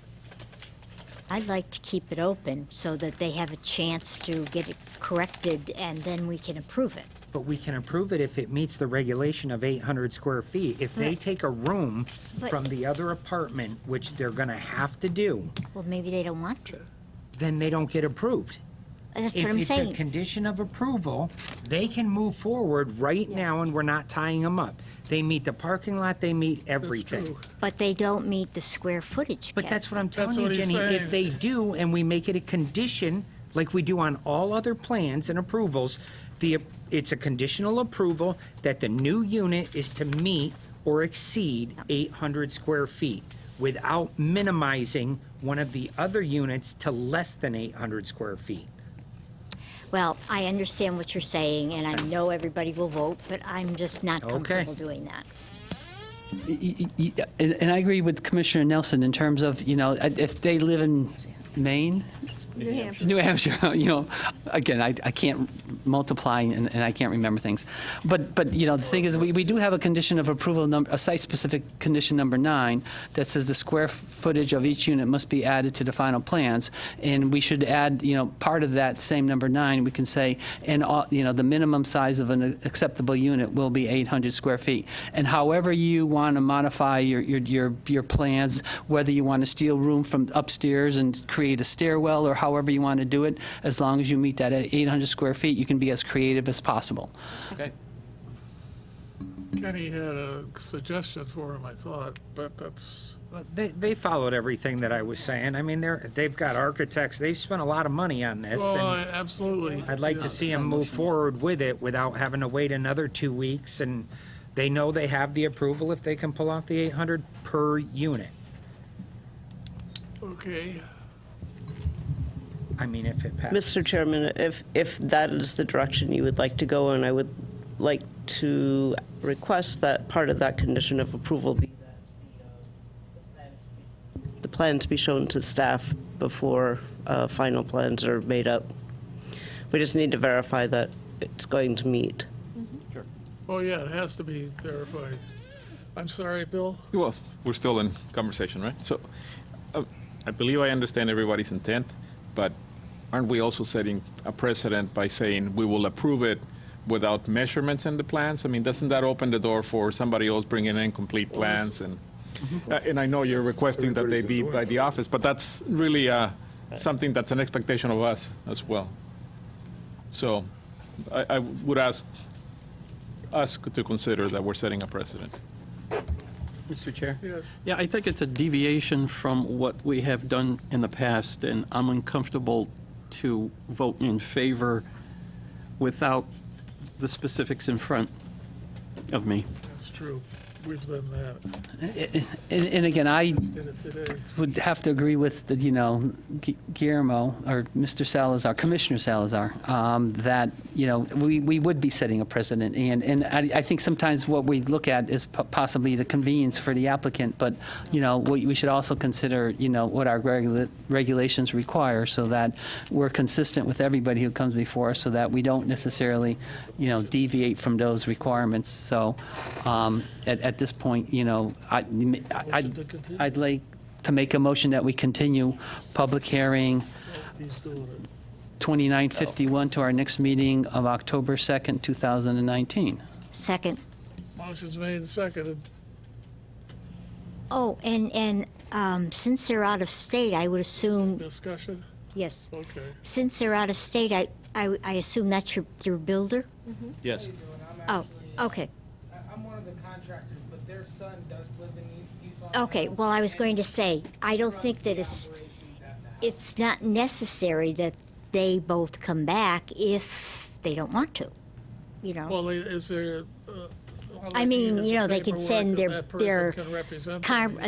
Speaker 5: I'd like to keep it open so that they have a chance to get it corrected, and then we can approve it.
Speaker 4: But we can approve it if it meets the regulation of 800 square feet. If they
Speaker 5: Right.
Speaker 4: take a room
Speaker 5: But-
Speaker 4: from the other apartment, which they're gonna have to do,
Speaker 5: Well, maybe they don't want to.
Speaker 4: then they don't get approved.
Speaker 5: That's what I'm
Speaker 4: If it's a
Speaker 5: saying.
Speaker 4: condition of approval, they can move forward right now and we're not tying them up. They meet the parking lot, they meet everything.
Speaker 1: true.
Speaker 5: But they don't meet the square footage
Speaker 4: But
Speaker 5: cap.
Speaker 4: that's what I'm
Speaker 1: That's
Speaker 4: telling you,
Speaker 1: what he's
Speaker 4: Jenny.
Speaker 1: saying.
Speaker 4: If they do and we make it a condition, like we do on all other plans and approvals, it's a conditional approval that the new unit is to meet or exceed 800 square feet without minimizing one of the other units to less than 800 square feet.
Speaker 5: Well, I understand what you're saying, and I know everybody will vote, but I'm just not comfortable doing that.
Speaker 2: And I agree with Commissioner Nelson in terms of, if they live in Maine,
Speaker 11: New Hampshire.
Speaker 2: New Hampshire, again, I can't multiply and I can't remember things. But the thing is, we do have a condition of approval, a site-specific condition number 9, that says the square footage of each unit must be added to the final plans. And we should add, part of that same number 9, we can say, and, the minimum size of an acceptable unit will be 800 square feet. And however you want to modify your plans, whether you want to steal room from upstairs and create a stairwell, or however you want to do it, as long as you meet that at 800 square feet, you can be as creative as possible.
Speaker 9: Okay.
Speaker 1: Kenny had a suggestion for him, I thought, but that's,
Speaker 4: Well, they followed everything that I was saying. I mean, they've got architects, they've spent a lot of money on this.
Speaker 1: well,
Speaker 4: and
Speaker 1: absolutely.
Speaker 4: I'd like to see them move forward with it without having to wait another 2 weeks, and they know they have the approval if they can pull off the 800 per unit.
Speaker 1: Okay.
Speaker 4: I mean, if it passes.
Speaker 8: Mr. Chairman, if that is the direction you would like to go in, I would like to request that part of that condition of approval be that the plans be shown to staff before final plans are made up. We just need to verify that it's going to meet.
Speaker 1: Oh, yeah, it has to be verified. I'm sorry, Bill?
Speaker 9: Well, we're still in conversation, right? So I believe I understand everybody's intent, but aren't we also setting a precedent by saying we will approve it without measurements in the plans? I mean, doesn't that open the door for somebody else bringing in complete plans? And I know you're requesting that they be by the office, but that's really something that's an expectation of us as well. So I would ask us to consider that we're setting a precedent.
Speaker 15: Mr. Chair?
Speaker 1: Yes.
Speaker 15: Yeah, I think it's a deviation from what we have done in the past, and I'm uncomfortable to vote in favor without the specifics in front of me.
Speaker 1: That's true. we've done that.
Speaker 2: And again, I
Speaker 1: Did it today.
Speaker 2: would have to agree with, Guillermo, or Mr. Salazar, Commissioner Salazar, that, we would be setting a precedent. And I think sometimes what we look at is possibly the convenience for the applicant, but, we should also consider, what our regulations require so that we're consistent with everybody who comes before us so that we don't necessarily, deviate from those requirements. So at this point, I'd like to make a motion that we continue public hearing
Speaker 1: He's doing it.
Speaker 2: 2951 to our next meeting of October 2nd, 2019.
Speaker 5: Second.
Speaker 1: Motion's made and seconded.
Speaker 5: Oh, and since they're out of state, I would assume,
Speaker 1: Discussion?
Speaker 5: yes,
Speaker 1: Okay.
Speaker 5: since they're out of state, I assume that's your builder?
Speaker 10: Yes.
Speaker 5: Oh, okay.
Speaker 20: I'm one of the contractors, but their son does live in East Long
Speaker 5: Okay, well, I was going to say, I don't think that it's not necessary that they both come back if they don't want to,
Speaker 1: Well, is there?
Speaker 5: I mean, they can send their
Speaker 1: represent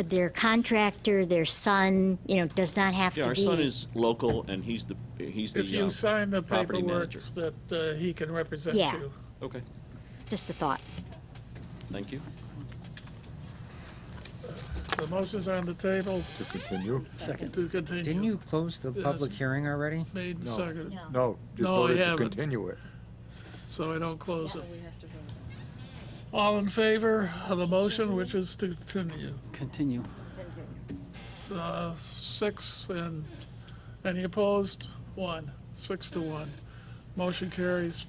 Speaker 5: their contractor, their son, does not have to be.
Speaker 10: Yeah, our son is local, and he's the
Speaker 1: If you sign the
Speaker 10: property
Speaker 1: paperwork
Speaker 10: manager.
Speaker 1: that he can represent
Speaker 5: Yeah.
Speaker 1: you.
Speaker 10: Okay,
Speaker 5: Just a thought.
Speaker 10: thank you.
Speaker 1: The motion's on the table
Speaker 3: To continue?
Speaker 1: to continue.
Speaker 4: Didn't you close the
Speaker 1: Yes.
Speaker 4: public hearing already?
Speaker 1: Made and
Speaker 3: No.
Speaker 1: seconded,
Speaker 3: No, just
Speaker 1: No, I
Speaker 3: voted to
Speaker 1: haven't.
Speaker 3: continue it.
Speaker 1: so I don't close it. All in favor of the motion, which is to continue?
Speaker 2: Continue.
Speaker 1: 6, and any opposed? 1, 6-1. Motion carries.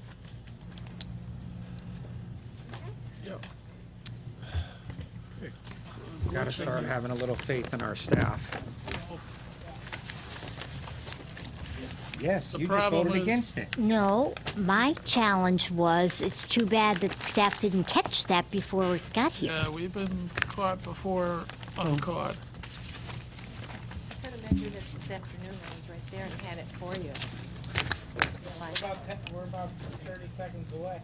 Speaker 1: Yep.
Speaker 4: Got to start having a little faith in our staff. Yes,
Speaker 1: The
Speaker 4: you just
Speaker 1: problem
Speaker 4: voted
Speaker 1: is-
Speaker 4: against it.
Speaker 5: No, my challenge was, it's too bad that staff didn't catch that before it got here.
Speaker 1: Yeah, we've been caught before uncaught.
Speaker 11: Could have measured it this afternoon, I was right there and had it for you.
Speaker 20: We're about 30 seconds away.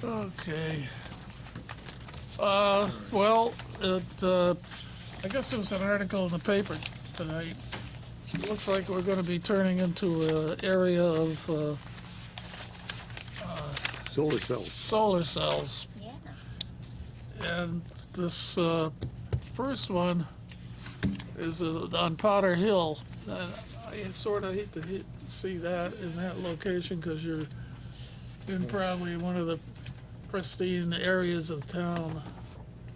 Speaker 1: Okay. Well, I guess there was an article in the paper tonight. It looks like we're going to be turning into an area of
Speaker 3: Solar cells.
Speaker 1: solar cells. And this first one is on Potter Hill. I sort of hate to see that in that location because you're in probably one of the pristine areas of town.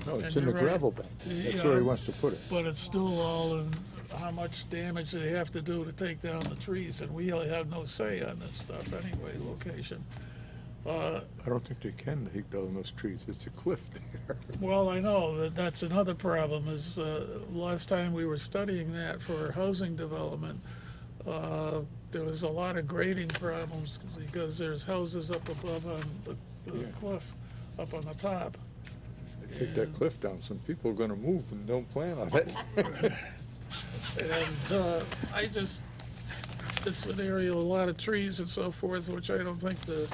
Speaker 3: No, it's
Speaker 1: And
Speaker 3: in the
Speaker 1: you're right.
Speaker 3: gravel bank. That's
Speaker 1: Yeah.
Speaker 3: where he wants to put it.
Speaker 1: But it's still all in how much damage they have to do to take down the trees, and we really have no say on this stuff anyway, location.
Speaker 3: I don't think they can take down those trees. It's a cliff there.
Speaker 1: Well, I know that's another problem is, last time we were studying that for housing development, there was a lot of grading problems because there's houses up above on the
Speaker 3: Yeah.
Speaker 1: cliff, up on the top.
Speaker 3: They take that cliff down, some people are gonna move and don't plan on it.
Speaker 1: And it's an area with a lot of trees and so forth, which I don't think the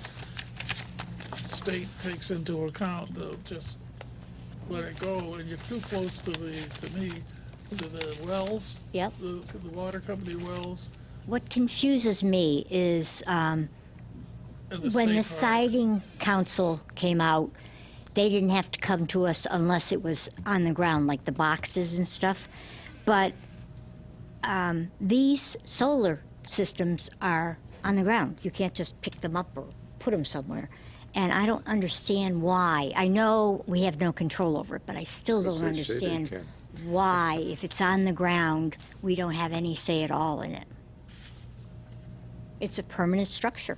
Speaker 1: state takes into account. They'll just let it go, and you're too close to the wells.
Speaker 5: Yep.
Speaker 1: The water company wells.
Speaker 5: What confuses me is
Speaker 1: And the
Speaker 5: when the
Speaker 1: state park.
Speaker 5: siding council came out, they didn't have to come to us unless it was on the ground, like the boxes and stuff. But these solar systems are on the ground. You can't just pick them up or put them somewhere. And I don't understand why. I know we have no control over it, but I still don't
Speaker 3: Yes, they say they
Speaker 5: understand
Speaker 3: can.
Speaker 5: why, if it's on the ground, we don't have any say at all in it. It's a permanent structure.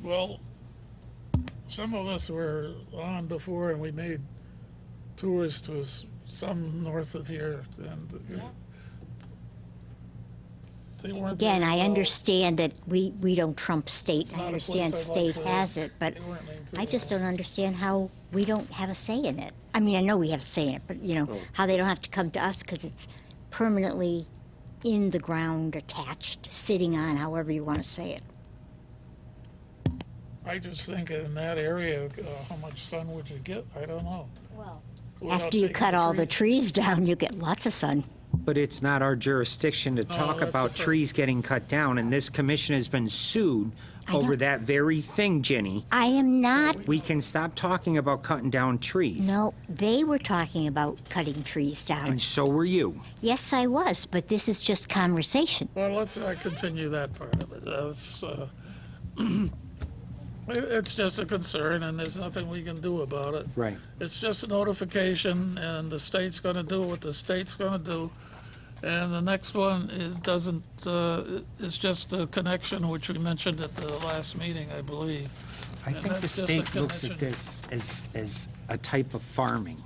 Speaker 1: Well, some of us were on before, and we made tours to some north of here, and they weren't.
Speaker 5: Again,
Speaker 1: very
Speaker 5: I
Speaker 1: well-
Speaker 5: understand that we don't trump state. I
Speaker 1: not a
Speaker 5: understand
Speaker 1: place I'd like
Speaker 5: state
Speaker 1: to
Speaker 5: has it, but
Speaker 1: They weren't maintained.
Speaker 5: I just don't understand how we don't have a say in it. I mean, I know we have a say in it, but, how they don't have to come to us because it's permanently in the ground, attached, sitting on, however you want to say it.
Speaker 1: I just think in that area, how much sun would you get? I don't know.
Speaker 5: Well,
Speaker 1: Without
Speaker 5: after you
Speaker 1: taking
Speaker 5: cut
Speaker 1: the
Speaker 5: all the trees down, you get lots of sun.
Speaker 4: But it's not our jurisdiction to talk
Speaker 1: that's
Speaker 4: about
Speaker 1: a fact.
Speaker 4: trees getting cut down, and this commission has been sued
Speaker 5: I
Speaker 4: over
Speaker 5: know.
Speaker 4: that very thing, Ginny.
Speaker 5: I am not.
Speaker 4: We can stop talking about cutting down trees.
Speaker 5: No, they were talking about cutting trees down.
Speaker 4: And so were you.
Speaker 5: Yes, I was, but this is just conversation.
Speaker 1: Well, let's continue that part of it. It's just a concern, and there's nothing we can do about it.
Speaker 4: Right.
Speaker 1: It's just a notification, and the state's going to do what the state's going to do. And the next one is just a connection, which we mentioned at the last meeting, I believe.
Speaker 4: I
Speaker 1: And
Speaker 4: think the
Speaker 1: that's just a
Speaker 4: state looks at
Speaker 1: connection.
Speaker 4: this as a type of farming.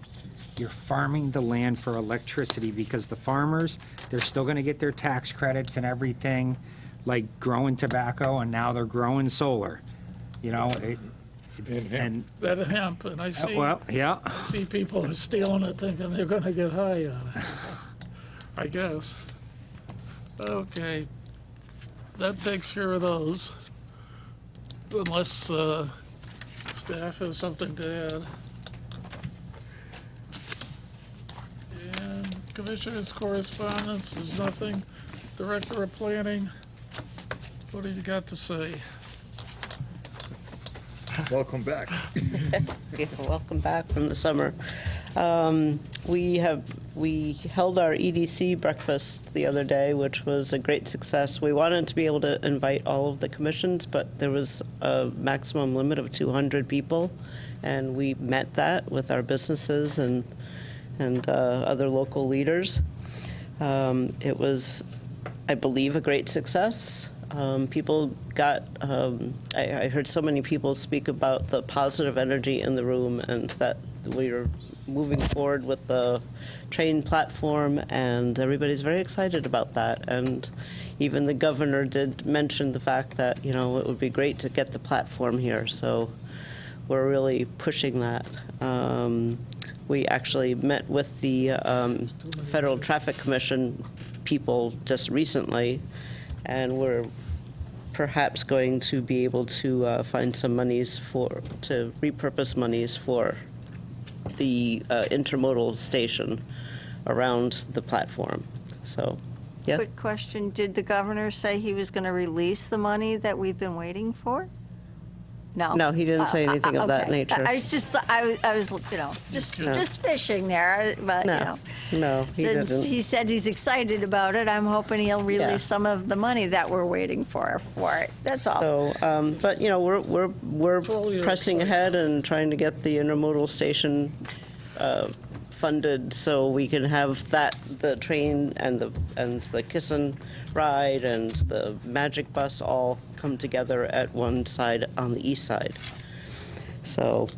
Speaker 4: You're farming the land for electricity because the farmers, they're still going to get their tax credits and everything, like growing tobacco, and now they're growing solar. You know, and
Speaker 1: That hemp, and I see,
Speaker 4: well, yeah.
Speaker 1: I see people are stealing it thinking they're going to get high on it. I guess. Okay. That takes care of those. Unless staff has something to add. And Commissioners' correspondence, there's nothing. Director of Planning, what do you got to say?
Speaker 3: Welcome back.
Speaker 8: Yeah, welcome back from the summer. We held our EDC breakfast the other day, which was a great success. We wanted to be able to invite all of the commissions, but there was a maximum limit of 200 people, and we met that with our businesses and other local leaders. It was, I believe, a great success. People got, I heard so many people speak about the positive energy in the room and that we are moving forward with the train platform, and everybody's very excited about that. And even the governor did mention the fact that, you know, it would be great to get the platform here. So we're really pushing that. We actually met with the Federal Traffic Commission people just recently, and we're perhaps going to be able to find some monies to repurpose monies for the intermodal station around the platform. So, yeah.
Speaker 6: Quick question, did the governor say he was going to release the money that we've been waiting for? No?
Speaker 8: No, he didn't say anything of that
Speaker 6: Okay.
Speaker 8: nature.
Speaker 6: I was just, I was, you know, just fishing there, but, you know.
Speaker 8: No, he
Speaker 6: Since
Speaker 8: didn't.
Speaker 6: he said he's excited about it, I'm hoping he'll release
Speaker 8: Yeah.
Speaker 6: some of the money that we're waiting for it. That's all.
Speaker 8: So, but, you know, we're
Speaker 1: Totally
Speaker 8: pressing ahead and trying to get the intermodal station funded so we can have the train and the Kissin ride and the Magic Bus all come together at one side on the east side. So,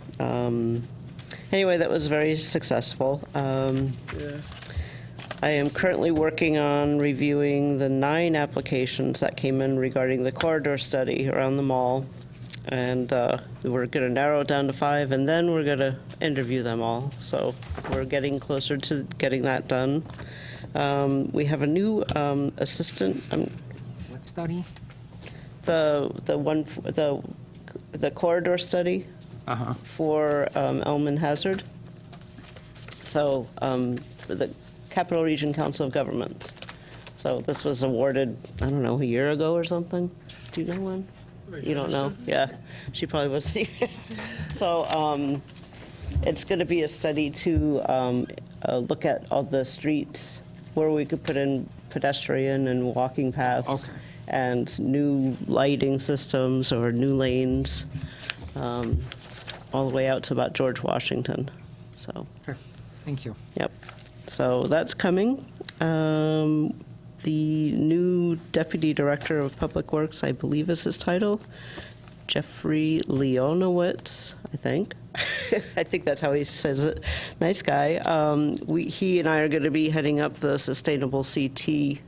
Speaker 8: anyway, that was very successful. I am currently working on reviewing the 9 applications that came in regarding the corridor study around the mall. And we're going to narrow it down to 5, and then we're going to interview them all. So we're getting closer to getting that done. We have a new assistant.
Speaker 4: What study?
Speaker 8: The corridor study for Elman Hazard. So the Capital Region Council of Governments. So this was awarded, I don't know, a year ago or something. Do you know when? You don't know? Yeah, she probably wasn't here. So it's going to be a study to look at all the streets where we could put in pedestrian and walking paths and new lighting systems or new lanes all the way out to about George Washington. So,
Speaker 4: Thank you.
Speaker 8: yep. So that's coming. The new Deputy Director of Public Works, I believe is his title, Jeffrey Leonowitz, I think. I think that's how he says it. Nice guy. He and I are going to be heading up the Sustainable CT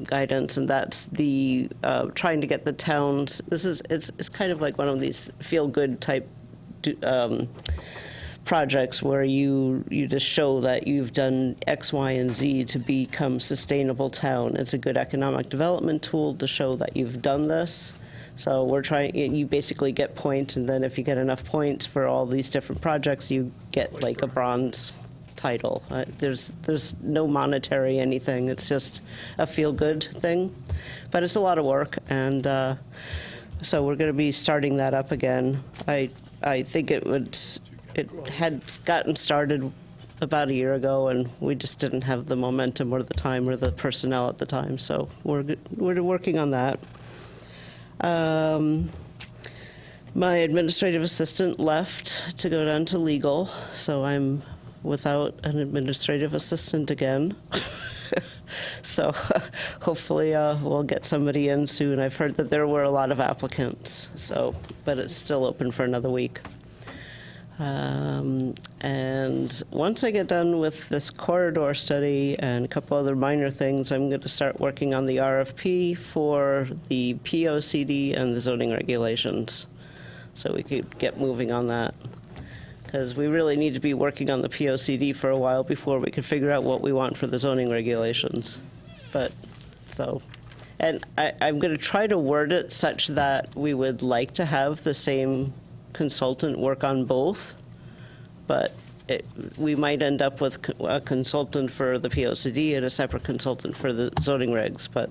Speaker 8: guidance, and that's the trying to get the towns. It's kind of like one of these feel-good type projects where you just show that you've done X, Y, and Z to become sustainable town. It's a good economic development tool to show that you've done this. So we're trying, you basically get points, and then if you get enough points for all these different projects, you get like a bronze title. There's no monetary anything. It's just a feel-good thing. But it's a lot of work, and so we're going to be starting that up again. I think it had gotten started about a year ago, and we just didn't have the momentum or the time or the personnel at the time. So we're working on that. My administrative assistant left to go down to legal, so I'm without an administrative assistant again. So hopefully we'll get somebody in soon. I've heard that there were a lot of applicants, so but it's still open for another week. And once I get done with this corridor study and a couple other minor things, I'm going to start working on the RFP for the POCD and the zoning regulations, so we could get moving on that. Because we really need to be working on the POCD for a while before we can figure out what we want for the zoning regulations. But, so, and I'm going to try to word it such that we would like to have the same consultant work on both, but we might end up with a consultant for the POCD and a separate consultant for the zoning regs, but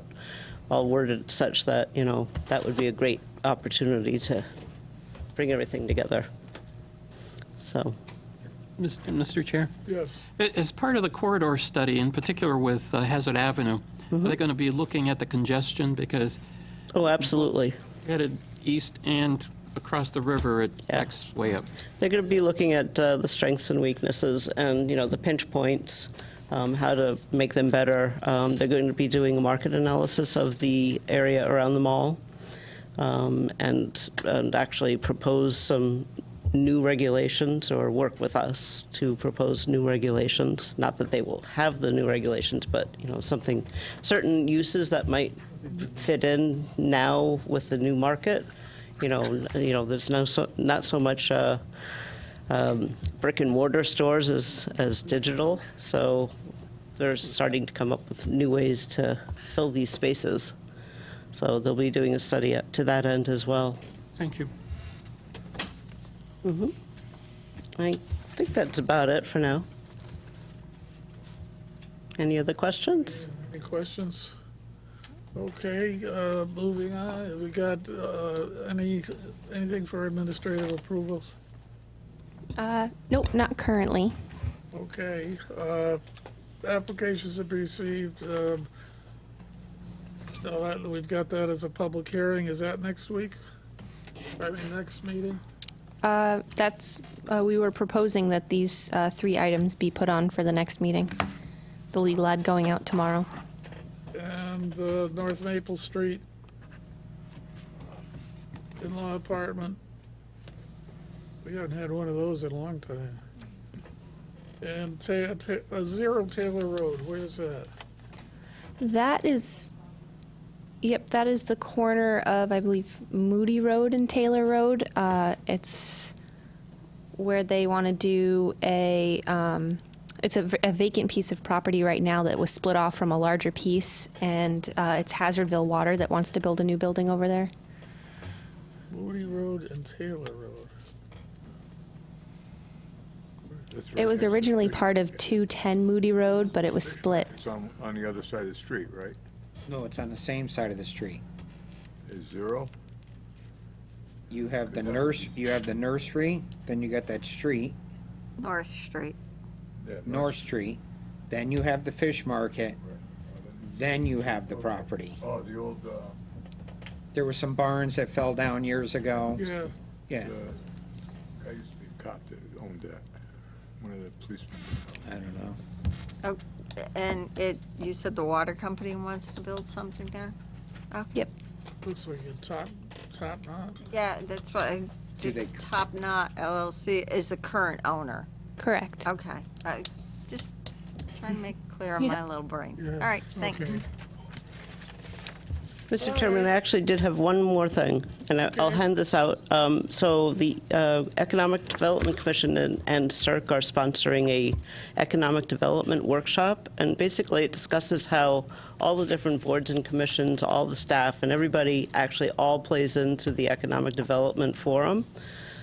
Speaker 8: I'll word it such that, you know, that would be a great opportunity to bring everything together. So.
Speaker 15: Mr. Chair?
Speaker 1: Yes.
Speaker 15: As part of the corridor study, in particular with Hazard Avenue, are they going to be looking at the congestion? Because
Speaker 8: oh, absolutely.
Speaker 15: Headed east and across the river, it backs way up.
Speaker 8: They're going to be looking at the strengths and weaknesses and, you know, the pinch points, how to make them better. They're going to be doing a market analysis of the area around the mall, and actually propose some new regulations, or work with us to propose new regulations. Not that they will have the new regulations, but, you know, certain uses that might fit in now with the new market. You know, there's not so much brick and mortar stores as digital. So they're starting to come up with new ways to fill these spaces. So they'll be doing a study to that end as well.
Speaker 15: Thank you.
Speaker 8: Mm-hmm. I think that's about it for now. Any other questions?
Speaker 1: Any questions? Okay, moving on. We got anything for administrative approvals?
Speaker 7: Nope, not currently.
Speaker 1: Okay, applications have been received. We've got that as a public hearing. Is that next week? I mean, next meeting?
Speaker 7: We were proposing that these 3 items be put on for the next meeting. The legal ad going out tomorrow.
Speaker 1: And North Maple Street in-law apartment. We haven't had one of those in a long time. And Zero Taylor Road, where's that?
Speaker 7: That is, yep, that is the corner of, I believe, Moody Road and Taylor Road. It's where they want to do it's a vacant piece of property right now that was split off from a larger piece, and it's Hazardville Water that wants to build a new building over there.
Speaker 1: Moody Road and Taylor Road.
Speaker 7: It was originally part of 210 Moody Road, but it was split.
Speaker 3: It's on the other side of the street, right?
Speaker 4: No, it's on the same side of the street.
Speaker 3: Is Zero?
Speaker 4: You have the nursery, then you got that street,
Speaker 6: North Street.
Speaker 3: Yeah,
Speaker 4: North Street, then you have the fish market, then you have the property.
Speaker 3: Oh, the old,
Speaker 4: There were some barns that fell down years ago.
Speaker 1: Yeah.
Speaker 4: Yeah,
Speaker 3: guy used to be a cop that owned that, one of the policemen.
Speaker 4: I don't know.
Speaker 6: Oh, and you said the water company wants to build something there? Okay.
Speaker 7: Yep.
Speaker 1: Looks like a top knot.
Speaker 6: Yeah, that's what Top Knot LLC is the current owner.
Speaker 7: Correct.
Speaker 6: Okay. Just trying to make it clear on
Speaker 7: Yeah.
Speaker 6: my little brain.
Speaker 1: Yeah,
Speaker 6: All right,
Speaker 1: okay.
Speaker 6: thanks.
Speaker 8: Mr. Chairman, I actually did have one more thing, and I'll hand this out. So the Economic Development Commission and CERC are sponsoring a economic development workshop, and basically it discusses how all the different boards and commissions, all the staff, and everybody actually all plays into the Economic Development Forum.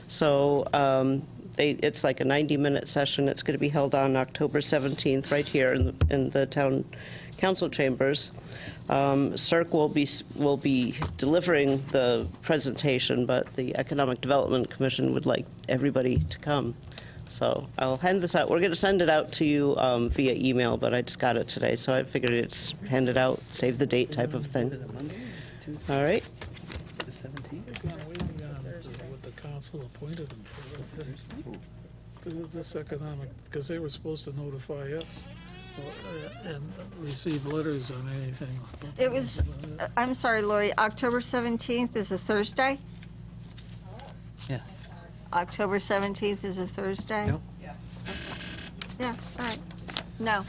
Speaker 8: So it's like a 90-minute session. It's going to be held on October 17th right here in the town council chambers. CERC will be delivering the presentation, but the Economic Development Commission would like everybody to come. So I'll hand this out. We're going to send it out to you via email, but I just got it today, so I figured it's hand it out, save the date type of thing. All right.
Speaker 2: The 17th?
Speaker 1: What the council appointed them for. This economic, because they were supposed to notify us and receive letters on anything.
Speaker 6: It was, I'm sorry, Lori, October 17th is a Thursday?
Speaker 2: Yes.
Speaker 6: October 17th is a Thursday?
Speaker 2: Nope.
Speaker 6: Yeah, all right. No.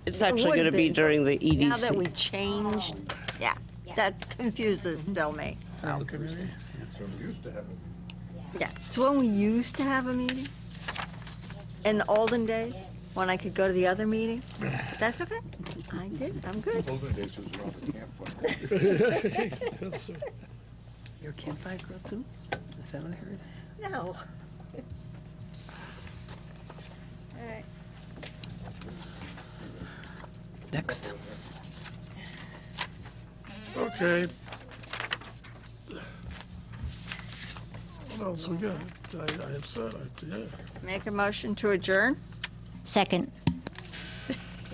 Speaker 8: It's
Speaker 6: It
Speaker 8: actually
Speaker 6: would
Speaker 8: going to be
Speaker 6: be,
Speaker 8: during the
Speaker 6: but Now that we
Speaker 8: EDC.
Speaker 6: changed, yeah, that confuses still me, so. Yeah, it's when we used to have a meeting, in the olden days, when I could go to the other meeting. But that's okay. I did, I'm good.
Speaker 3: Olden days was around the campfire.
Speaker 1: That's right.
Speaker 2: You're a campfire girl, too? Is that what I heard?
Speaker 6: No. All right.
Speaker 2: Next.
Speaker 1: Okay. What else we got? I have said, yeah.
Speaker 6: Make a motion to adjourn?
Speaker 5: Second.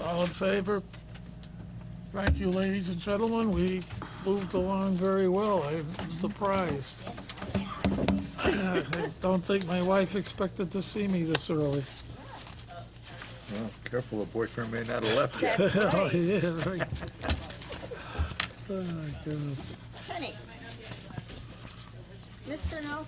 Speaker 1: All in favor? Thank you, ladies and gentlemen. We moved along very well. I'm surprised. I don't think my wife expected to see me this early.
Speaker 3: Well, careful, the boyfriend may not have left yet.
Speaker 1: Oh, yeah, right. Oh, my God.
Speaker 6: Penny. Mr. Nelson?